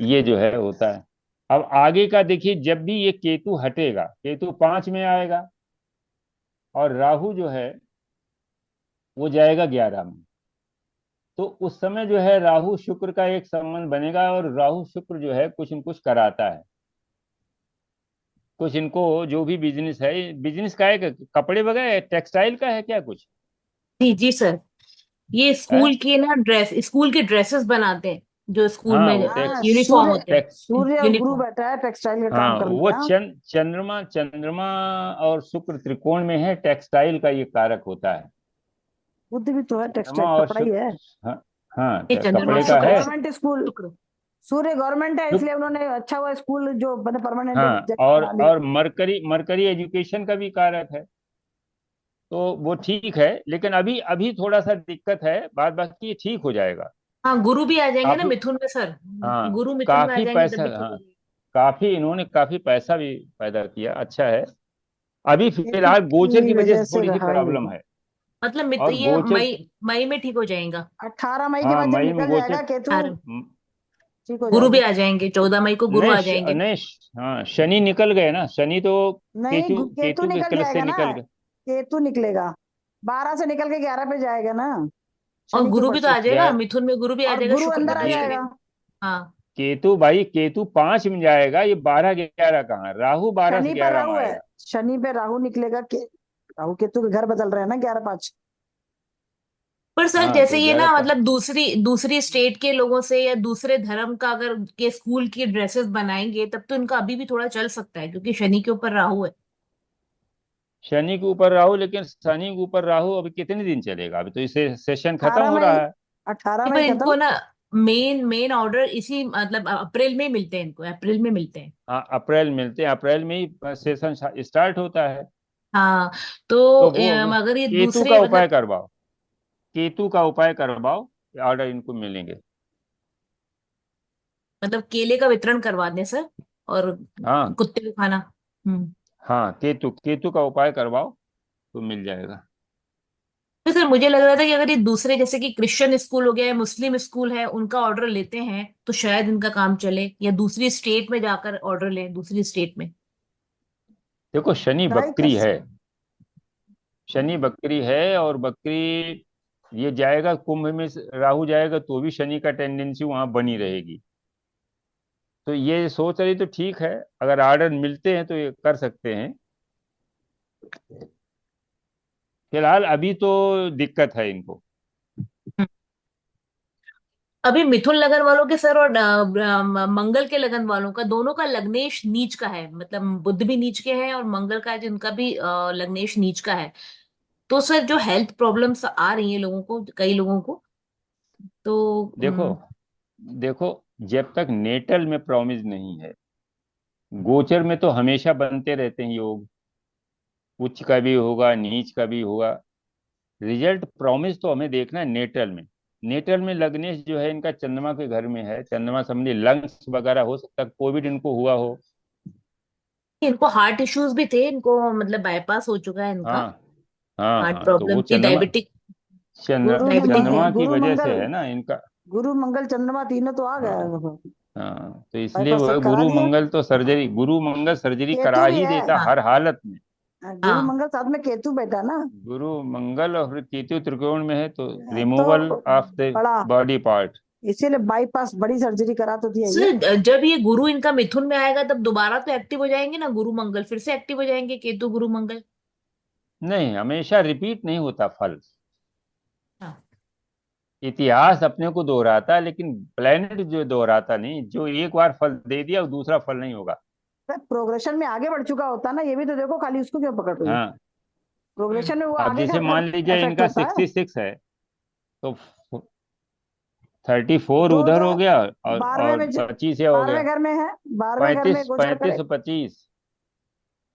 ये जो है होता है। अब आगे का देखिए, जब भी ये केतु हटेगा, केतु 5 में आएगा और राहु जो है वो जाएगा 11 में, तो उस समय जो है राहु शुक्र का एक संबंध बनेगा, और राहु शुक्र जो है कुछ न कुछ कराता है। कुछ इनको जो भी बिजनेस है, बिजनेस का है, कपड़े वगैरह टेक्सटाइल का है क्या कुछ जी जी सर, ये है? स्कूल के ना स्कूल के ड्रेसेस बनाते हैं, जो स्कूल हाँ में वो हाँ, यूनिफॉर्म होते हैं। सूर्य और गुरु यूनिफॉर्म। बैठा है, टेक्सटाइल का काम हाँ कर वो लिया। चंद्रमा चंद्रमा और शुक्र त्रिकोण में है, टेक्सटाइल का ये कारक होता है। बुद्ध भी तो है, चंद्रमा टेक्सटाइल और कपड़ा ही है। शुक्र, हाँ हाँ, ये चंद्रमा कपड़े का शुक्र है। गवर्नमेंट स्कूल, शुक्र। सूर्य गवर्नमेंट है, शुक्र, इसलिए उन्होंने अच्छा हुआ स्कूल जो बने परमानेंट हाँ, जगह बना ली। और मरकरी मरकरी एजुकेशन का भी कारक है, तो वो ठीक है। लेकिन अभी अभी थोड़ा सा दिक्कत है, बाद बाकी ये ठीक हो जाएगा। हाँ, गुरु भी आ जाएंगे ना काफी, मिथुन में सर। हाँ गुरु मिथुन में आ काफी जाएंगे तब पैसा, भी ठीक हो हाँ जाएगा। काफी इन्होंने काफी पैसा भी पैदा किया, अच्छा है। अभी केतु फिलहाल गोचर की की वजह वजह से से थोड़ी सी रहा ही प्रॉब्लम है। है। मतलब और ये गोचर, मई में ठीक हो जाएगा। 18 मई के हाँ बाद जब मई में निकल जाएगा गोचर, केतु, ठीक हो गुरु भी जाएगा। आ जाएंगे, 14 मई को गुरु आ जाएंगे। नहीं हाँ शनि निकल गए ना, शनि तो नहीं, केतु केतु केतु के निकल क्लच से जाएगा ना, निकल गए। केतु निकलेगा 12 से निकल के 11 पे जाएगा ना, और शनि के गुरु ऊपर भी तो से। आ जाएगा, यार मिथुन में गुरु भी आ और जाएगा, गुरु शुक्र अंदर आ प्रवेश ये जाएगा। करेगा। हाँ। केतु भाई, केतु 5 में जाएगा, ये 12 11 कहाँ, राहु 12 से शनि पर 11 में राहु है, आएगा। शनि पे राहु निकलेगा के राहु केतु के घर बदल रहे हैं ना 11 5। पर सर हाँ जैसे तो ये 11 ना मतलब दूसरी दूसरी स्टेट के लोगों से या दूसरे धर्म का अगर के स्कूल की ड्रेसेस बनाएंगे तब तो इनका अभी भी थोड़ा चल सकता है, क्योंकि शनि के ऊपर राहु है। शनि के ऊपर राहु, लेकिन शनि के ऊपर राहु अभी कितने दिन चलेगा? अभी तो इसे सेशन खत्म 18 हो मई रहा है। 18 पर मई इनको खत्म। ना मेन ऑर्डर इसी मतलब अप्रैल में मिलते हैं, इनको अप्रैल में मिलते हैं। हाँ, अप्रैल मिलते हैं, अप्रैल में ही सेशन स्टार्ट होता है। हाँ, तो तो वो अगर ये केतु का दूसरे उपाय मतलब करवाओ, केतु का उपाय करवाओ, ऑर्डर इनको मिलेंगे। केले का वितरण करवा दें सर, और हाँ कुत्ते को खाना। हम्म। हाँ, केतु केतु का उपाय करवाओ तो मिल जाएगा। तो सर मुझे लग रहा था कि अगर ये दूसरे जैसे कि क्रिश्चियन स्कूल हो गया है, मुस्लिम स्कूल है, उनका ऑर्डर लेते हैं तो शायद इनका काम चले, या दूसरी स्टेट में जाकर ऑर्डर लें, दूसरी स्टेट में। देखो, शनि ट्राई कर बकरी है, शनि बकरी है, और बकरी ये जाएगा कुंभ में, राहु जाएगा तो भी शनि का टेंडेंसी वहां बनी रहेगी। तो ये सोच रही तो ठीक है, अगर ऑर्डर मिलते हैं तो ये कर सकते हैं। फिलहाल अभी तो दिक्कत है इनको। अभी मिथुन लगन वालों के सर और मंगल के लगन वालों का, दोनों का लग्नेश नीच का है, मतलब बुध भी नीच के है और मंगल का जिनका भी लग्नेश नीच का है। तो सर जो हेल्थ प्रॉब्लम्स आ रही हैं लोगों को, कई लोगों को, तो देखो देखो, जब तक नेटल में प्रॉमिस नहीं है, गोचर में तो हमेशा बनते रहते हैं योग, उच्च का भी होगा, नीच का भी होगा। रिजल्ट प्रॉमिस तो हमें देखना है नेटल में। नेटल में लग्नेश जो है इनका चंद्रमा के घर में है, चंद्रमा संबंधी लंग्स वगैरह, हो सकता है कोविड इनको हुआ हो। इनको हार्ट इश्यूज भी थे, इनको मतलब बाईपास हो चुका है इनका, हाँ हाँ हार्ट हाँ, तो वो प्रॉब्लम थी, चंद्रमा, डायबिटिक डायबिटिक है। चंद्रमा की गुरु वजह से मंगल, है ना इनका। गुरु मंगल चंद्रमा तीनों तो आ हाँ गया। हाँ, तो इसलिए बाईपास वो है, सब करा गुरु दिया। मंगल तो सर्जरी, गुरु मंगल सर्जरी करा केतु भी ही है। देता हाँ हर हालत में। गुरु हाँ। मंगल साथ में केतु बैठा ना। गुरु मंगल और केतु त्रिकोण में है, तो रिमूवल तो ऑफ द बड़ा, बॉडी पार्ट। इसीलिए बाईपास बड़ी सर्जरी करा तो दिया ये। सर जब ये गुरु इनका मिथुन में आएगा तब दोबारा तो एक्टिव हो जाएंगे ना, गुरु मंगल फिर से एक्टिव हो जाएंगे, केतु गुरु मंगल। नहीं, हमेशा रिपीट नहीं होता फल। हाँ। इतिहास अपने को दोहराता है, लेकिन प्लेनेट जो दोहराता नहीं। जो एक बार फल दे दिया वो दूसरा फल नहीं होगा। प्रोग्रेशन में आगे बढ़ चुका होता ना, ये भी तो देखो, खाली उसको क्यों पकड़ रही हो। हाँ, प्रोग्रेशन में वो अब आगे जैसे का मान लीजिए इफेक्ट इनका होता है। 66 है, तो 34 दो उधर तो हो गया, और 12वें में 25 हो गया। 12वें घर में है, 12वें घर में 35 गोचर 35 करे। और 25,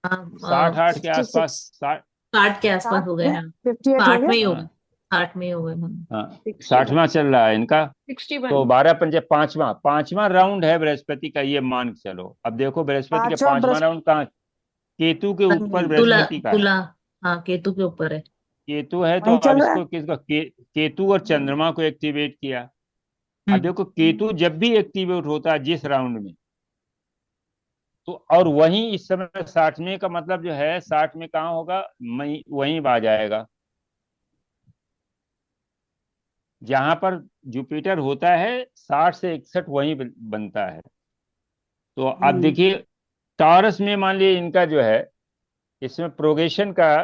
हाँ, 60 के 66, आसपास, 60। 60 के आसपास 60 हो गए, में हाँ। 58 हो 60 गया। में ही हो गए, हाँ 60 में ही हो गए, हाँ। हाँ, 61 60वां चल रहा है इनका। 61 तो 12 पंजे पांचवा, पांचवा राउंड है बृहस्पति का, ये मान के चलो। अब देखो बृहस्पति का पांचवा पांचवा राउंड कहाँ? केतु के ऊपर तुला बृहस्पति का है। तुला, हाँ केतु के ऊपर है। केतु है, तो वही अब चल रहा है। इसको किसका केतु और चंद्रमा को एक्टिवेट किया। अब हम्म। देखो, केतु जब भी एक्टिवेट होता है जिस राउंड में, तो और वहीं इस समय 60वें का मतलब जो है, 60 में कहाँ होगा? वहीं आ जाएगा जहां पर जुपिटर होता है। 60 से 61 वहीं बनता है। तो अब हम्म। देखिए, टॉरस में मान लीजिए इनका जो है, इसमें प्रोग्रेशन का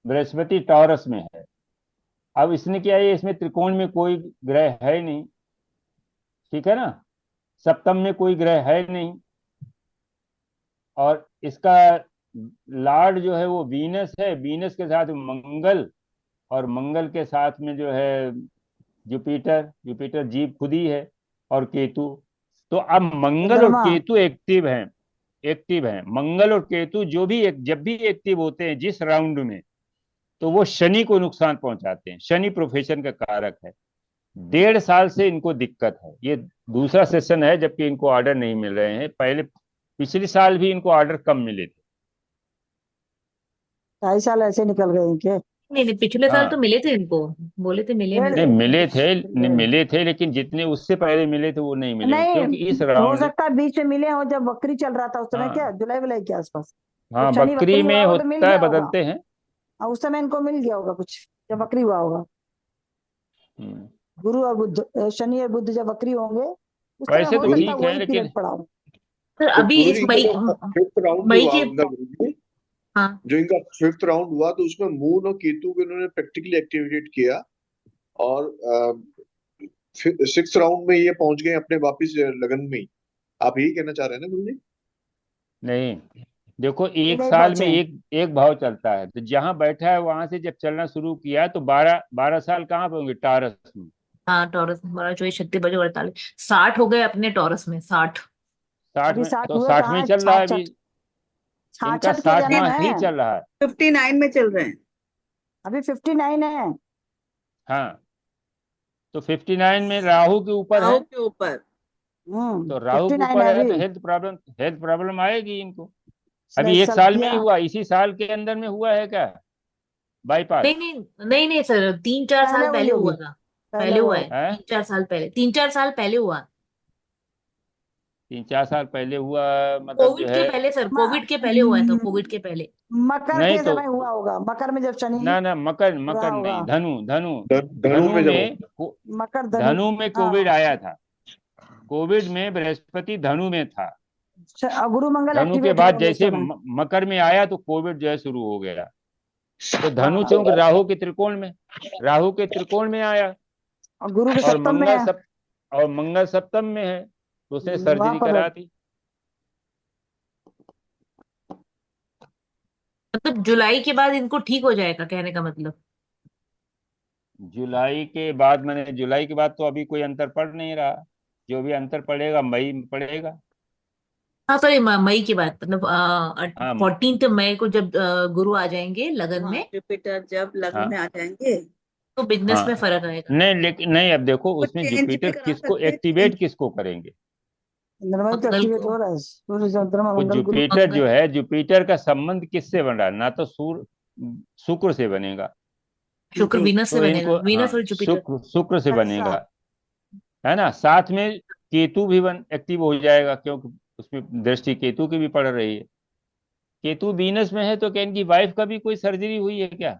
बृहस्पति टॉरस में है। अब इसने क्या है, इसमें त्रिकोण में कोई ग्रह है नहीं, ठीक है ना, सप्तम में कोई ग्रह है नहीं, और इसका लॉर्ड जो है वो वीनस है, वीनस के साथ मंगल, और मंगल के साथ में जो है जुपिटर, जुपिटर जीव खुद ही है, और केतु। तो अब मंगल और चंद्रमा। केतु एक्टिव हैं, एक्टिव हैं। मंगल और केतु जो भी जब भी एक्टिव होते हैं जिस राउंड में, तो वो शनि को नुकसान पहुंचाते हैं। शनि प्रोफेशन का कारक है। 1.5 साल से इनको दिक्कत है, ये दूसरा सेशन है जबकि इनको ऑर्डर नहीं मिल रहे हैं। पहले पिछले साल भी इनको ऑर्डर कम मिले थे। 2.5 साल ऐसे निकल गए इनके। नहीं नहीं, पिछले साल तो हाँ, मिले थे इनको, बोले थे मिले डेढ़ नहीं मिले। मिले थे, नहीं डेढ़ मिले थे, लेकिन जितने उससे पहले मिले थे वो नहीं मिले, नहीं, क्योंकि इस हो राउंड। सकता है बीच में मिले हो जब वक्री चल रहा था उस समय, क्या हाँ जुलाई वुलाई के आसपास। तो हाँ, शनि बकरी वक्री हुआ में होगा तो मिल होता है, गया होगा। बदलते हैं। हाँ, उस समय इनको मिल गया होगा कुछ, जब वक्री हुआ होगा। हम्म, गुरु और बुध, शनि और बुध जब वक्री होंगे उस समय वैसे हो तो सकता है ठीक है, वही लेकिन पीरियड पड़ा हो। सर तो अभी गुरु इस जी का मई, जो फिफ्थ राउंड मई हुआ के, उनका, गुरु जी हाँ जो इनका फिफ्थ राउंड हुआ, तो उसमें मून और केतु को इन्होंने प्रैक्टिकली एक्टिवेट किया, और 6th राउंड में ये पहुंच गए अपने वापिस लगन में ही। आप यही कहना चाह रहे हैं ना गुरु जी? नहीं, देखो एक नहीं साल में पहुंचे। एक एक भाव चलता है, तो जहां बैठा है वहां से जब चलना शुरू किया तो 12 12 साल कहाँ पे होंगे? टॉरस में। हाँ टॉरस में 12 24 36 25 48 60 हो गए अपने टॉरस में 60। 60 अभी में, 60 तो हुए 60 कहाँ में है, चल रहा है अभी। 66। इनका 66 के जन्म 60वां ही है। चल रहा है। 59 में चल रहे हैं। अभी 59 है। हाँ, तो 59 में राहु के ऊपर है। राहु के ऊपर। तो राहु के 59 है ऊपर है अभी। तो हेल्थ प्रॉब्लम आएगी इनको। इसने अभी एक साल में ही सर्दियाँ। हुआ, इसी साल के अंदर में हुआ है क्या बाईपास? नहीं नहीं नहीं नहीं सर, 3 4 साल पहले हुई पहले होगी। हुआ था। पहले पहले हुआ हुआ है होगा। है 3 4 साल पहले, 3 4 साल पहले हुआ। 3 4 साल पहले हुआ, मतलब जो कोविड के है। पहले सर, कोविड के पहले हुआ है, तो कोविड म- के पहले। मकर नहीं के तो, समय हुआ होगा, मकर में जब शनि ना ना, मकर रहा मकर होगा। नहीं, धनु धनु। धनु धनु में जब में मकर धनु। धनु में कोविड हाँ। आया था। कोविड में बृहस्पति धनु में था। गुरु मंगल धनु के एक्टिवेट हुए बाद होंगे उस जैसे समय। मकर में आया तो कोविड जो है शुरू हो गया। तो धनु हाँ। चूंकि राहु के त्रिकोण में आया, और गुरु के और सप्तम में है। मंगल सप्तम में है, तो उसने वहां सर्जरी पर करा दी। मतलब जुलाई के बाद इनको ठीक हो जाएगा, कहने का मतलब। जुलाई के बाद तो अभी कोई अंतर पड़ नहीं रहा। जो भी अंतर पड़ेगा मई में पड़ेगा। हाँ सॉरी, मई की बात, मतलब हाँ 14 मई को जब गुरु आ जाएंगे लगन हाँ में, जुपिटर जब लग्न हाँ में आ जाएंगे तो बिजनेस में हाँ। फर्क आएगा। नहीं, लेकिन नहीं, अब देखो वो उसमें चेंज भी जुपिटर करा किसको सकते हैं, एक्टिवेट चेंज। किसको करेंगे? चंद्रमा भी तो मंगल एक्टिवेट हो को। रहा है, सूर्य चंद्रमा वो मंगल गुरु। जुपिटर मंगल। जो है, जुपिटर का संबंध किससे बन रहा है? ना तो शुक्र से बनेगा। शुक्र वीनस से तो बनेगा, इनको, हाँ, वीनस और जुपिटर। शुक्र से ऐसा। बनेगा, है ना। साथ में केतु भी बन एक्टिव हो जाएगा, क्योंकि उसमें दृष्टि केतु की भी पड़ रही है। केतु वीनस में है, तो क्या इनकी वाइफ का भी कोई सर्जरी हुई है क्या?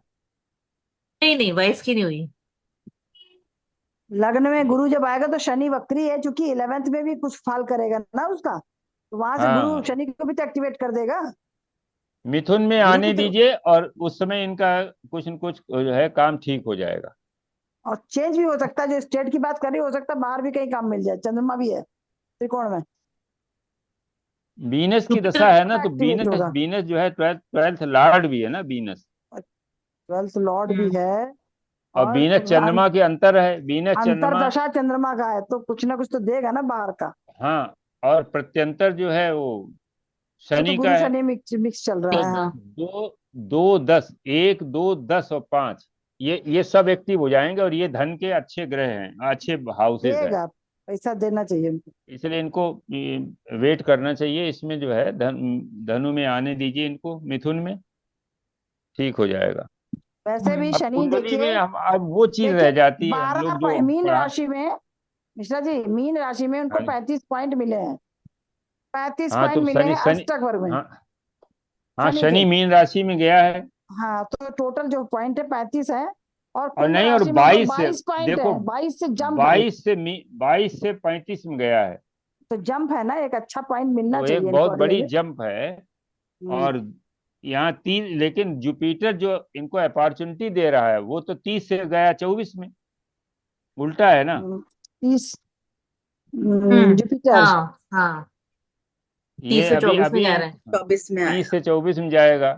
नहीं नहीं, वाइफ की नहीं हुई। लग्न में गुरु जब आएगा तो शनि वक्री है, क्योंकि 11th में भी कुछ फाल करेगा ना उसका, तो वहां से गुरु हाँ, शनि को भी तो एक्टिवेट कर देगा। मिथुन में गुरु आने की तो। दीजिए, और उस समय इनका कुछ न कुछ जो है काम ठीक हो जाएगा। और चेंज भी हो सकता है, जो स्टेट की बात कर रही हो सकता है बाहर भी कहीं काम मिल जाए, चंद्रमा भी है त्रिकोण में। वीनस की जुपिटर। दशा है ना, तो एक्टिवेट वीनस होगा। वीनस जो है ट्वेल्थ ट्वेल्थ लॉर्ड भी है ना वीनस। 12th लॉर्ड भी हम्म। है। और और वीनस चंद्रमा के अंतर है, वीनस चंद्रमा। अंतरदशा चंद्रमा का है, तो कुछ ना कुछ तो देगा ना बाहर का। हाँ, और प्रत्यंतर जो है वो वो तो शनि गुरु का है। शनि मिक्स मिक्स चल रहा तो है, हाँ। दो दो दस, 1 2 10 और 5, ये सब एक्टिव हो जाएंगे, और ये धन के अच्छे ग्रह हैं, अच्छे हाउसेस हैं। देगा। पैसा देना चाहिए उनको। इसलिए इनको वेट करना चाहिए, इसमें जो है धनु में आने दीजिए इनको, मिथुन में ठीक हो जाएगा। वैसे भी अब शनि कुंडली में देखिए। हम, अब वो चीज रह देखिए जाती है, हम लोग जो मीन पढ़ा। राशि में, मिश्रा जी मीन राशि में उनको हाँ 35 पॉइंट मिले हैं। 35 हाँ, पॉइंट तो मिले शनि हैं शनि अष्टक वर्ग में। हाँ हाँ, शनि के। शनि मीन राशि में गया है। हाँ तो टोटल जो पॉइंट है 35 है। और और कुंभ नहीं, और राशि में उनको 22 से, 22 पॉइंट देखो, है, 22 से जंप है। 22 से 35 में गया है। तो जंप है ना, एक अच्छा पॉइंट मिलना तो चाहिए एक इनको बहुत अगले बड़ी में। जंप है। हम्म। और यहाँ 3, लेकिन जुपिटर जो इनको अपॉर्चुनिटी दे रहा है, वो तो 30 से गया 24 में, उल्टा है ना। 30। हम्म। जुपिटर। हाँ हाँ, तीस ये से अभी चौबीस में अभी जा रहा है। 24 में 30 आया। से 24 में जाएगा।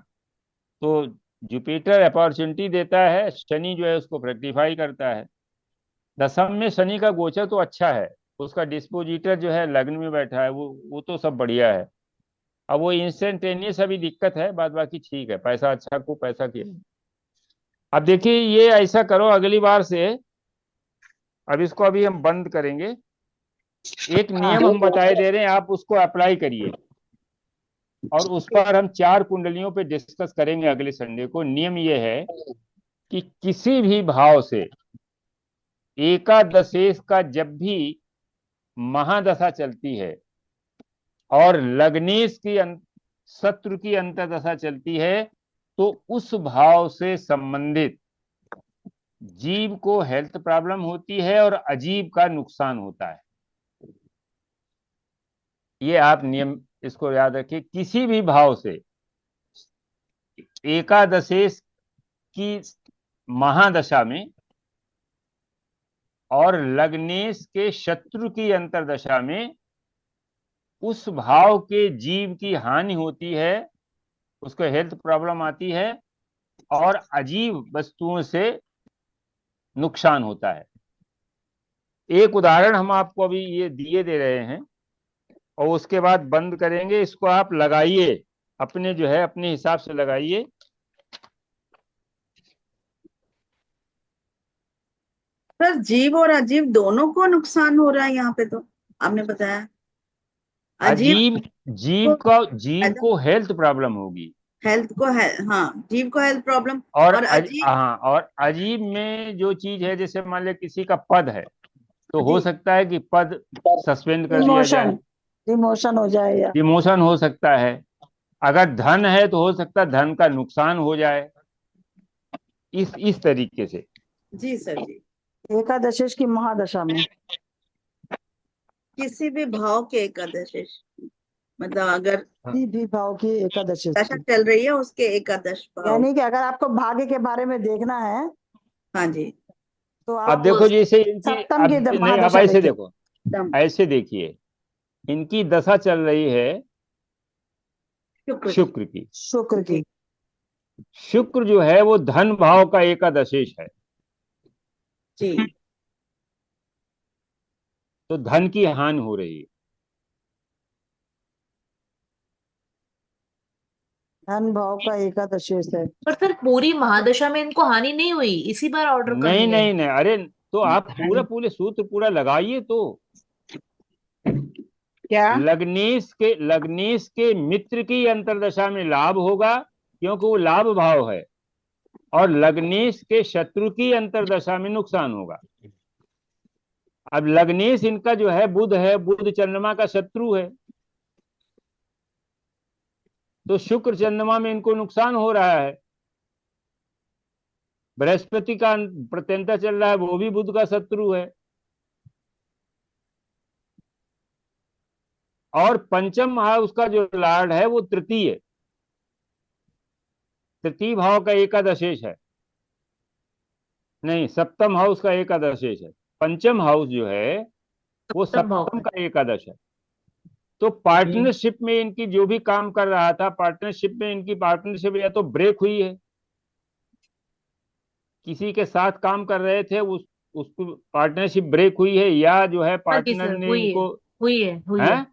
तो जुपिटर अपॉर्चुनिटी देता है, शनि जो है उसको फ्रेक्टिफाई करता है। दशम में शनि का गोचर तो अच्छा है, उसका डिस्पोजिटर जो है लग्न में बैठा है, वो तो सब बढ़िया है। अब वो इंस्टेंटेनियस अभी दिक्कत है, बाद बाकी ठीक है, पैसा अच्छा को पैसा किया। अब देखिए, ये ऐसा करो अगली बार से, अब इसको अभी हम बंद करेंगे। एक हाँ। नियम हम बताए दे रहे हैं, आप उसको अप्लाई करिए, और उस पर हम 4 कुंडलियों पे डिस्कस करेंगे अगले संडे को। नियम ये है कि किसी भी भाव से एकादशेश का जब भी महादशा चलती है, और लग्नेश की शत्रु की अंतर्दशा चलती है, तो उस भाव से संबंधित जीव को हेल्थ प्रॉब्लम होती है, और अजीब का नुकसान होता है। ये आप नियम इसको याद रखिए, किसी भी भाव से एकादशेश की महादशा में और लग्नेश के शत्रु की अंतर्दशा में उस भाव के जीव की हानि होती है, उसको हेल्थ प्रॉब्लम आती है और अजीब वस्तुओं से नुकसान होता है। एक उदाहरण हम आपको अभी ये दिए दे रहे हैं और उसके बाद बंद करेंगे। इसको आप लगाइए, अपने जो है अपने हिसाब से लगाइए। सर जीव और अजीब दोनों को नुकसान हो रहा है यहाँ पे, तो आपने बताया अजीब अजीब जीव को को हेल्थ प्रॉब्लम होगी हेल्थ को है, हाँ जीव को हेल्थ प्रॉब्लम। और अजीब हाँ, और अजीब में जो चीज है, जैसे मान लिया किसी का पद है तो हो जी सकता है कि पद सस्पेंड कर दिया जाए, डिमोशन, डिमोशन हो जाए या डिमोशन हो सकता है। अगर धन है तो हो सकता है धन का नुकसान हो जाए, इस तरीके से। जी सर जी। एकादशेश की महादशा में किसी भी भाव के एकादश, मतलब अगर किसी भी भाव की एकादशेश दशा की, चल रही है उसके एकादश भाव। यानी कि अगर आपको भाग्य के बारे में देखना है हाँ जी। तो अब आप देखो जैसे इनकी, सप्तम की अब नहीं, अब महादशा ऐसे देखिए। देखो, दम ऐसे देखिए, इनकी दशा चल रही है शुक्र की। शुक्र की। शुक्र की, शुक्र जो है वो धन भाव का एकादशेश है, जी तो धन की हानि हो रही है। धन भाव का एकादशेश है। पर सर पूरी महादशा में इनको हानि नहीं हुई, इसी बार ऑर्डर कर नहीं दिया है। नहीं नहीं, अरे तो आप पूरा पूरे सूत्र पूरा लगाइए तो। क्या? लग्नेश के मित्र की अंतर्दशा में लाभ होगा क्योंकि वो लाभ भाव है, और लग्नेश के शत्रु की अंतर्दशा में नुकसान होगा। अब लग्नेश इनका जो है बुध है, बुध चंद्रमा का शत्रु है, तो शुक्र चंद्रमा में इनको नुकसान हो रहा है। बृहस्पति का प्रत्यंता चल रहा है, वो भी बुध का शत्रु है। और पंचम हाउस का जो लॉर्ड है वो तृतीय भाव का एकादशेश है, नहीं सप्तम हाउस का एकादशेश है। पंचम हाउस जो है वो सप्तम भाव सप्तम का। का एकादश है। तो पार्टनरशिप में इनकी जो भी काम कर रहा था, पार्टनरशिप या तो ब्रेक हुई है, किसी के साथ काम कर रहे थे, उसको पार्टनरशिप ब्रेक हुई है, या जो है हाँ जी पार्टनर सर, ने हुई है, इनको हुई है, हुई है है,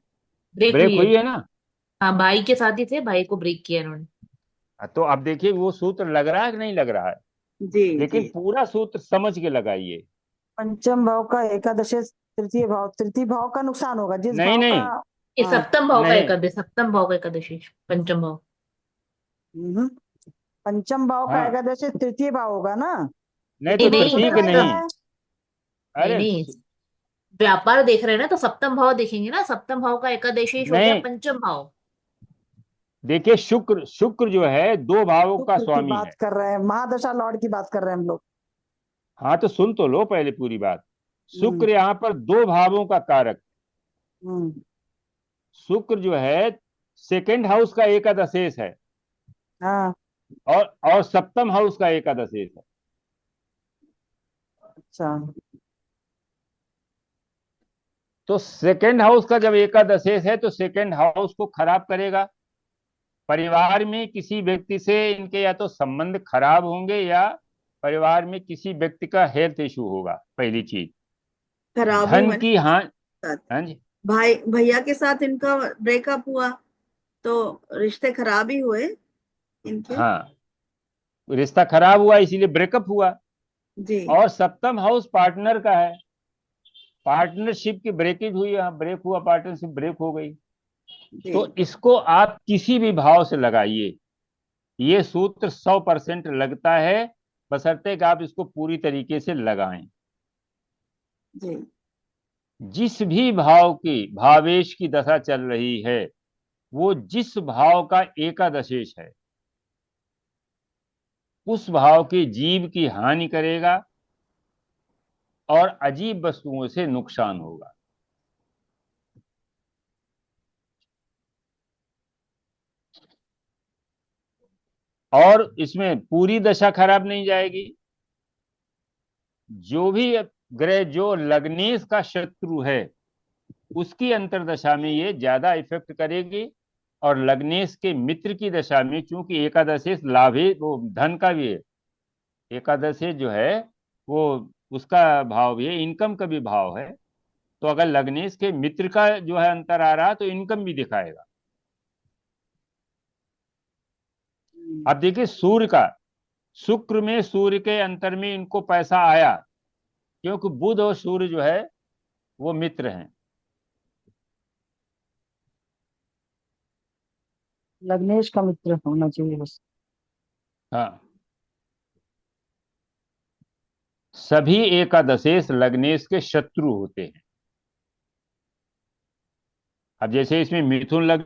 ब्रेक ब्रेक हुई है। हुई है ना। हाँ, भाई के साथ ही थे, भाई को ब्रेक किया इन्होंने। तो अब देखिए वो सूत्र लग रहा है कि नहीं लग रहा है, जी लेकिन जी। पूरा सूत्र समझ के लगाइए। पंचम भाव का एकादशेश, तृतीय भाव का नुकसान होगा जिस नहीं भाव का। नहीं ये हाँ। सप्तम भाव का नहीं एकादश, सप्तम भाव का एकादशी, पंचम भाव। हम्म। पंचम भाव का हाँ, एकादशेश तृतीय भाव होगा ना। नहीं नहीं तो इसका नहीं सूत्र प्रतीक कैसा नहीं। सप्तम, है? नहीं अरे नहीं, व्यापार देख रहे हैं ना तो सप्तम भाव देखेंगे ना, सप्तम भाव का एकादशी हो गया नहीं, पंचम भाव। देखिए शुक्र जो है दो भावों का शुक्र की स्वामी बात है। कर रहे हैं, महादशा लॉर्ड की बात कर रहे हैं हम लोग। हाँ तो सुन तो लो पहले पूरी बात। हम्म। शुक्र यहाँ पर दो भावों का कारक। हम्म। शुक्र जो है सेकेंड हाउस का एकादशेष है, हाँ। और सप्तम हाउस का एकादशेष है। अच्छा। तो सेकेंड हाउस का जब एकादशेष है तो सेकेंड हाउस को खराब करेगा। परिवार में किसी व्यक्ति से इनके या तो संबंध खराब होंगे, या परिवार में किसी व्यक्ति का हेल्थ इशू होगा। पहली चीज, खराब धन हुए की हानि। साथ हाँ जी, भाई भैया के साथ इनका ब्रेकअप हुआ तो रिश्ते खराब ही हुए इनके। हाँ, रिश्ता खराब हुआ इसीलिए ब्रेकअप हुआ। जी और सप्तम हाउस पार्टनर का है, पार्टनरशिप की ब्रेकेज हुई, यहाँ ब्रेक हुआ, पार्टनरशिप ब्रेक हो गई। जी तो इसको आप किसी भी भाव से लगाइए, ये सूत्र 100% लगता है, बशर्ते कि आप इसको पूरी तरीके से लगाएं। जी। जिस भी भाव की भावेश की दशा चल रही है, वो जिस भाव का एकादशेश है उस भाव के जीव की हानि करेगा और अजीब वस्तुओं से नुकसान होगा। और इसमें पूरी दशा खराब नहीं जाएगी। जो भी ग्रह जो लग्नेश का शत्रु है उसकी अंतर्दशा में ये ज्यादा इफेक्ट करेगी, और लग्नेश के मित्र की दशा में, चूंकि एकादशेश लाभे वो धन का भी है, एकादशेश जो है वो उसका भाव भी है, इनकम का भी भाव है। तो अगर लग्नेश के मित्र का जो है अंतर आ रहा तो इनकम भी दिखाएगा। अब देखिए सूर्य का, शुक्र में सूर्य के अंतर में इनको पैसा आया, क्योंकि बुध और सूर्य जो है वो मित्र हैं। लग्नेश का मित्र होना चाहिए बस। हाँ, सभी एकादशेश लग्नेश के शत्रु होते हैं। अब जैसे इसमें मिथुन लग्न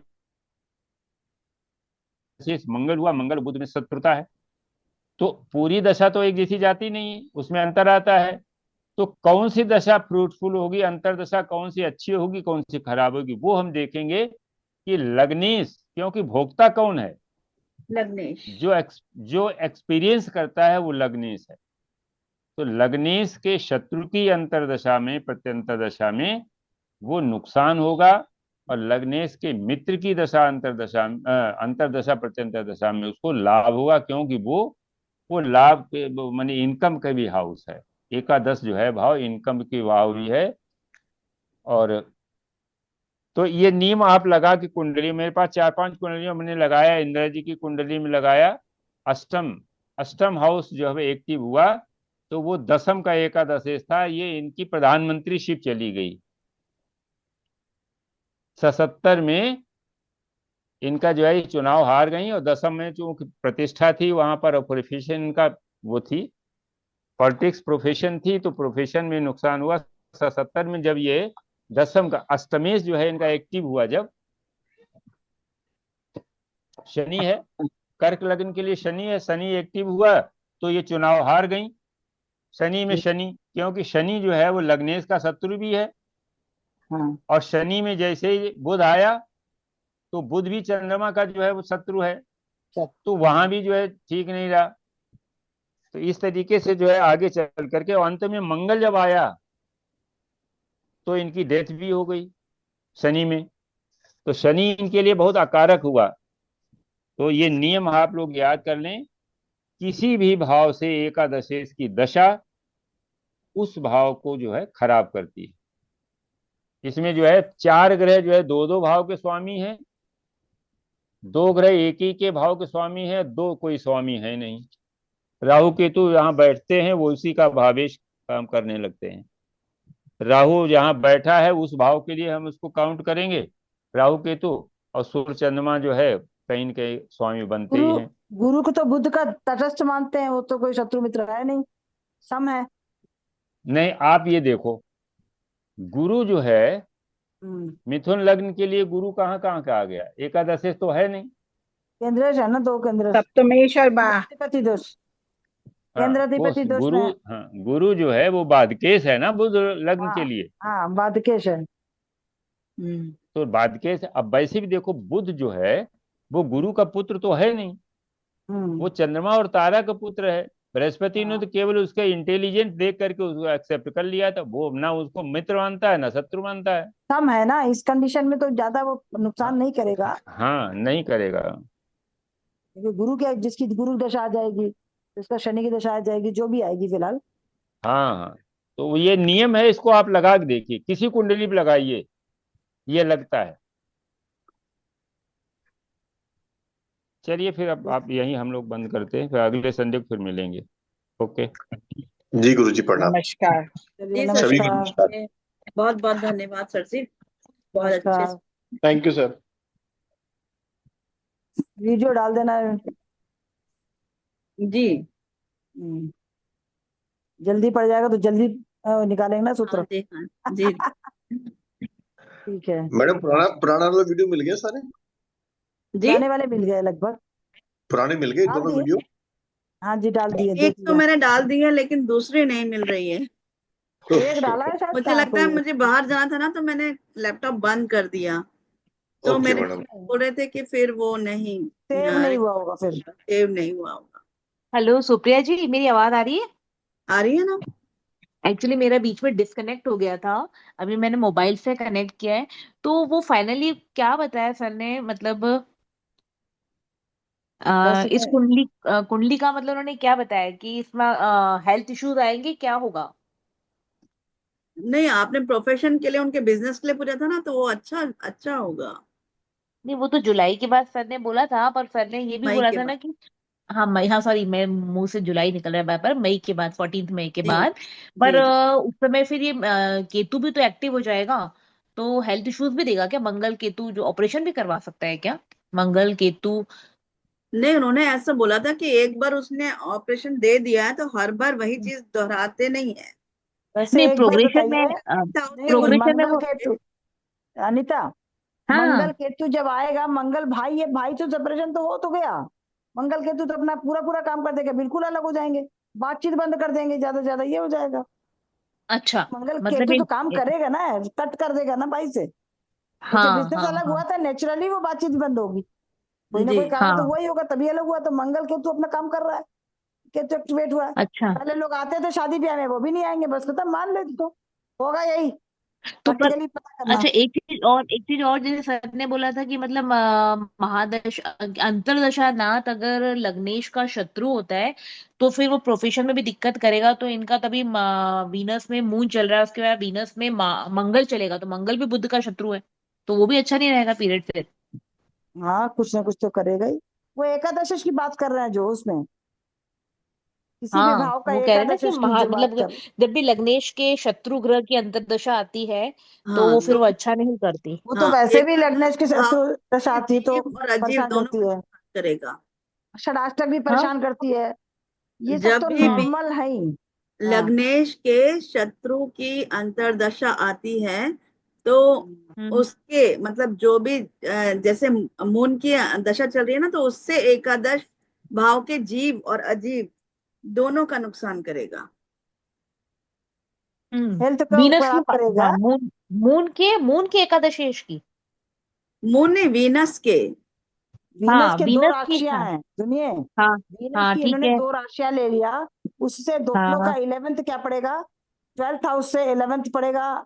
मंगल हुआ, मंगल बुध में शत्रुता है, तो पूरी दशा तो एक जैसी जाती नहीं है, उसमें अंतर आता है। तो कौन सी दशा फ्रूटफुल होगी, अंतर दशा कौन सी अच्छी होगी, कौन सी खराब होगी, वो हम देखेंगे कि लग्नेश, क्योंकि भोक्ता कौन है, लग्नेश। जो एक्सपीरियंस करता है वो लग्नेश है। तो लग्नेश के शत्रु की अंतरदशा में, प्रत्यंतर दशा में वो नुकसान होगा, और लग्नेश के मित्र की दशा अंतरदशा प्रत्यंतर दशा में उसको लाभ होगा, क्योंकि वो लाभ के माने इनकम का भी हाउस है। एकादश जो है भाव इनकम की भाव भी है। और तो ये नियम आप लगा कि कुंडली, मेरे पास 4-5 कुंडलियों मैंने लगाया, इंदिरा जी की कुंडली में लगाया, अष्टम हाउस जो है एक्टिव हुआ, तो वो दशम का एकादशेश था। ये इनकी प्रधानमंत्री शिप चली गई 77 में, इनका जो है चुनाव हार गई, और दशम में जो प्रतिष्ठा थी वहां पर प्रोफेशन इनका वो थी, पॉलिटिक्स प्रोफेशन थी, तो प्रोफेशन में नुकसान हुआ। 77 में जब ये दशम का अष्टमेश जो है इनका एक्टिव हुआ, जब शनि है, कर्क लग्न के लिए शनि है, शनि एक्टिव हुआ तो ये चुनाव हार गई। शनि में शनि, क्योंकि शनि जो है वो लग्नेश का शत्रु भी है, हाँ। और शनि में जैसे ही बुध आया तो बुध भी चंद्रमा का जो है वो शत्रु है, तो वहां भी जो है ठीक नहीं रहा। तो इस तरीके से जो है आगे चल करके अंत में मंगल जब आया तो इनकी डेथ भी हो गई शनि में। तो शनि इनके लिए बहुत अकारक हुआ। तो ये नियम आप लोग याद कर लें, किसी भी भाव से एकादशेश की दशा उस भाव को जो है खराब करती है। इसमें जो है 4 ग्रह जो है 2-2 भाव के स्वामी हैं, 2 ग्रह एक ही के भाव के स्वामी हैं, 2 कोई स्वामी है नहीं। राहु केतु यहाँ बैठते हैं वो उसी का भावेश काम करने लगते हैं। राहु जहाँ बैठा है उस भाव के लिए हम उसको काउंट करेंगे, राहु केतु, और सूर्य चंद्रमा जो है कहीं न कहीं स्वामी बनते ही हैं। गुरु को तो बुध का तटस्थ मानते हैं, वो तो कोई शत्रु मित्र है नहीं, सम है। नहीं, आप ये देखो, गुरु जो है मिथुन लग्न के लिए गुरु कहाँ कहाँ का आ गया, एकादशेश तो है नहीं। केंद्रेश है ना, 2 केंद्र, सप्तमेश और अधिपति दोष, केंद्राधिपति दोष गुरु, में। हाँ, गुरु जो है वो बाधकेश है ना बुध लग्न के लिए। हाँ, बाधकेश है। तो बाधकेश, अब वैसे भी देखो बुध जो है वो गुरु का पुत्र तो है नहीं, वो चंद्रमा और तारा का पुत्र है। बृहस्पति ने तो केवल उसका इंटेलिजेंस देख करके उसको एक्सेप्ट कर लिया था, वो ना उसको मित्र मानता है ना शत्रु मानता है। कम है ना, इस कंडीशन में तो ज्यादा वो नुकसान नहीं करेगा। हाँ, नहीं करेगा। क्योंकि गुरु क्या, जिसकी गुरु दशा आ जाएगी, उसका शनि की दशा आ जाएगी, जो भी आएगी फिलहाल। हाँ, तो ये नियम है, इसको आप लगा के देखिए, किसी कुंडली पे लगाइए, ये लगता है। चलिए फिर अब आप यहीं हम लोग बंद करते हैं, फिर अगले संडे को फिर मिलेंगे। ओके जी गुरुजी प्रणाम। नमस्कार। जी सर, सभी को नमस्कार। बहुत बहुत धन्यवाद सर जी, बहुत अच्छे से। Thank you sir. वीडियो डाल देना जी। जल्दी पड़ जाएगा तो जल्दी निकालेंगे ना सूत्र। हाँ जी, हाँ जी। ठीक है मैडम पुराना वाला वीडियो मिल गया सारे? जी, पुराने वाले मिल गए लगभग, पुराने मिल गए डाल दोनों दिए। वीडियो? हाँ जी, डाल दिए, एक देख तो लिया। मैंने डाल दी है लेकिन दूसरी नहीं मिल रही है। एक डाला है शायद, मुझे कहाँ लगता है कोई? मुझे बाहर जाना था ना, तो मैंने लैपटॉप बंद कर दिया, तो ओके मेरे मैडम। बोल रहे थे कि फिर वो नहीं सेव नहीं हुआ होगा फिर। सेव नहीं हुआ होगा। हेलो सुप्रिया जी, मेरी आवाज आ रही है? आ रही है ना? एक्चुअली मेरा बीच में डिस्कनेक्ट हो गया था, अभी मैंने मोबाइल से कनेक्ट किया है। तो वो फाइनली क्या बताया सर ने, मतलब बस इस कुंडली का मतलब उन्होंने क्या बताया कि इसमें हेल्थ इश्यूज आएंगे, क्या होगा? नहीं, आपने प्रोफेशन के लिए, उनके बिजनेस के लिए पूछा था ना, तो वो अच्छा अच्छा होगा। नहीं, वो तो जुलाई के बाद सर ने बोला था, पर सर ने ये भी मई बोला के था बाद। ना कि हाँ मई, हाँ सॉरी, मैं मुंह से जुलाई निकल रहा है बार बार, मई के बाद, 14 मई के जी बाद। पर जी जी। उस समय फिर ये केतु भी तो एक्टिव हो जाएगा, तो हेल्थ इश्यूज भी देगा क्या? मंगल केतु जो ऑपरेशन भी करवा सकता है क्या, मंगल केतु? नहीं, उन्होंने ऐसा बोला था कि एक बार उसने ऑपरेशन दे दिया है तो हर बार वही चीज दोहराते नहीं है। वैसे नहीं, एक बात प्रोग्रेशन में बताइए, नहीं प्रोग्रेशन में मंगल वो, केतु, अनिता, मंगल हाँ। केतु जब आएगा, मंगल भाई है, भाई तो सेपरेशन तो हो तो गया, मंगल केतु तो अपना पूरा पूरा काम कर देगा, बिल्कुल अलग हो जाएंगे, बातचीत बंद कर देंगे, ज्यादा से ज्यादा ये हो जाएगा। अच्छा, मंगल मतलब केतु तो काम करेगा ना, कट कर देगा ना भाई से। वो जब हाँ बिजनेस हाँ अलग हाँ हुआ था, नेचुरली वो बातचीत बंद होगी, कोई ना जी। कोई कारण तो हाँ। हुआ ही होगा, तभी अलग हुआ। तो मंगल केतु अपना काम कर रहा है, केतु एक्टिवेट हुआ है। अच्छा, पहले लोग आते थे शादी ब्याह में, वो भी नहीं आएंगे, बस खत्म, मान ले तो होगा यही, तो पर प्रैक्टिकली पता करना। अच्छा, एक चीज और जैसे सर ने बोला था कि मतलब महादशा, अंतरदशा नाथ अगर लग्नेश का शत्रु होता है तो फिर वो प्रोफेशन में भी दिक्कत करेगा। तो इनका तभी वीनस में मून चल रहा है, उसके बाद वीनस में मंगल चलेगा, तो मंगल भी बुध का शत्रु है, तो वो भी अच्छा नहीं रहेगा पीरियड फिर। हाँ कुछ ना कुछ तो करेगा ही। वो एकादशेश की बात कर रहे हैं जो उसमें, किसी भी हाँ, भाव का वो कह रहे हैं ना कि एकादशेश की जो बात मतलब कर। जब भी लग्नेश के शत्रु ग्रह की अंतर्दशा आती है तो हाँ वो फिर वो दोनों। अच्छा नहीं करती। वो तो हाँ, वैसे भी एकादश लग्नेश के भाव शत्रु दशा में आती है तो जीव और अजीव परेशान दोनों करती को है, नुकसान करेगा। षडाष्टक भी हाँ। परेशान करती है, ये सब जब तो भी हम्म नॉर्मल है ही। हाँ। लग्नेश के शत्रु की अंतर्दशा आती है तो हम्म उसके मतलब जो भी जैसे मून की दशा चल रही है ना, तो उससे एकादश भाव के जीव और अजीव दोनों का नुकसान करेगा। हेल्थ का वीनस की खराब करेगा। हाँ, मून की एकादशेष की। मून ने वीनस के। वीनस हाँ, के दो वीनस की, राशियां हाँ। हैं सुनिए, हाँ वीनस हाँ, की ठीक इन्होंने है। दो राशियां ले लिया, उससे दोनों का हाँ, 11th क्या पड़ेगा, 12th हाउस से 11th पड़ेगा।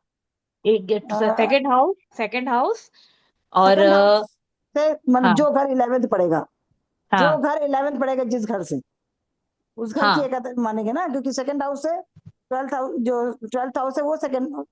एक सेकंड हाउस और सेकंड हाउस से मतलब हाँ जो घर 11th पड़ेगा, जो हाँ घर 11th पड़ेगा जिस घर से, उस घर की हाँ। एकादशी मानेंगे ना, क्योंकि सेकंड हाउस से 12th हाउस, जो 12th हाउस है वो सेकंड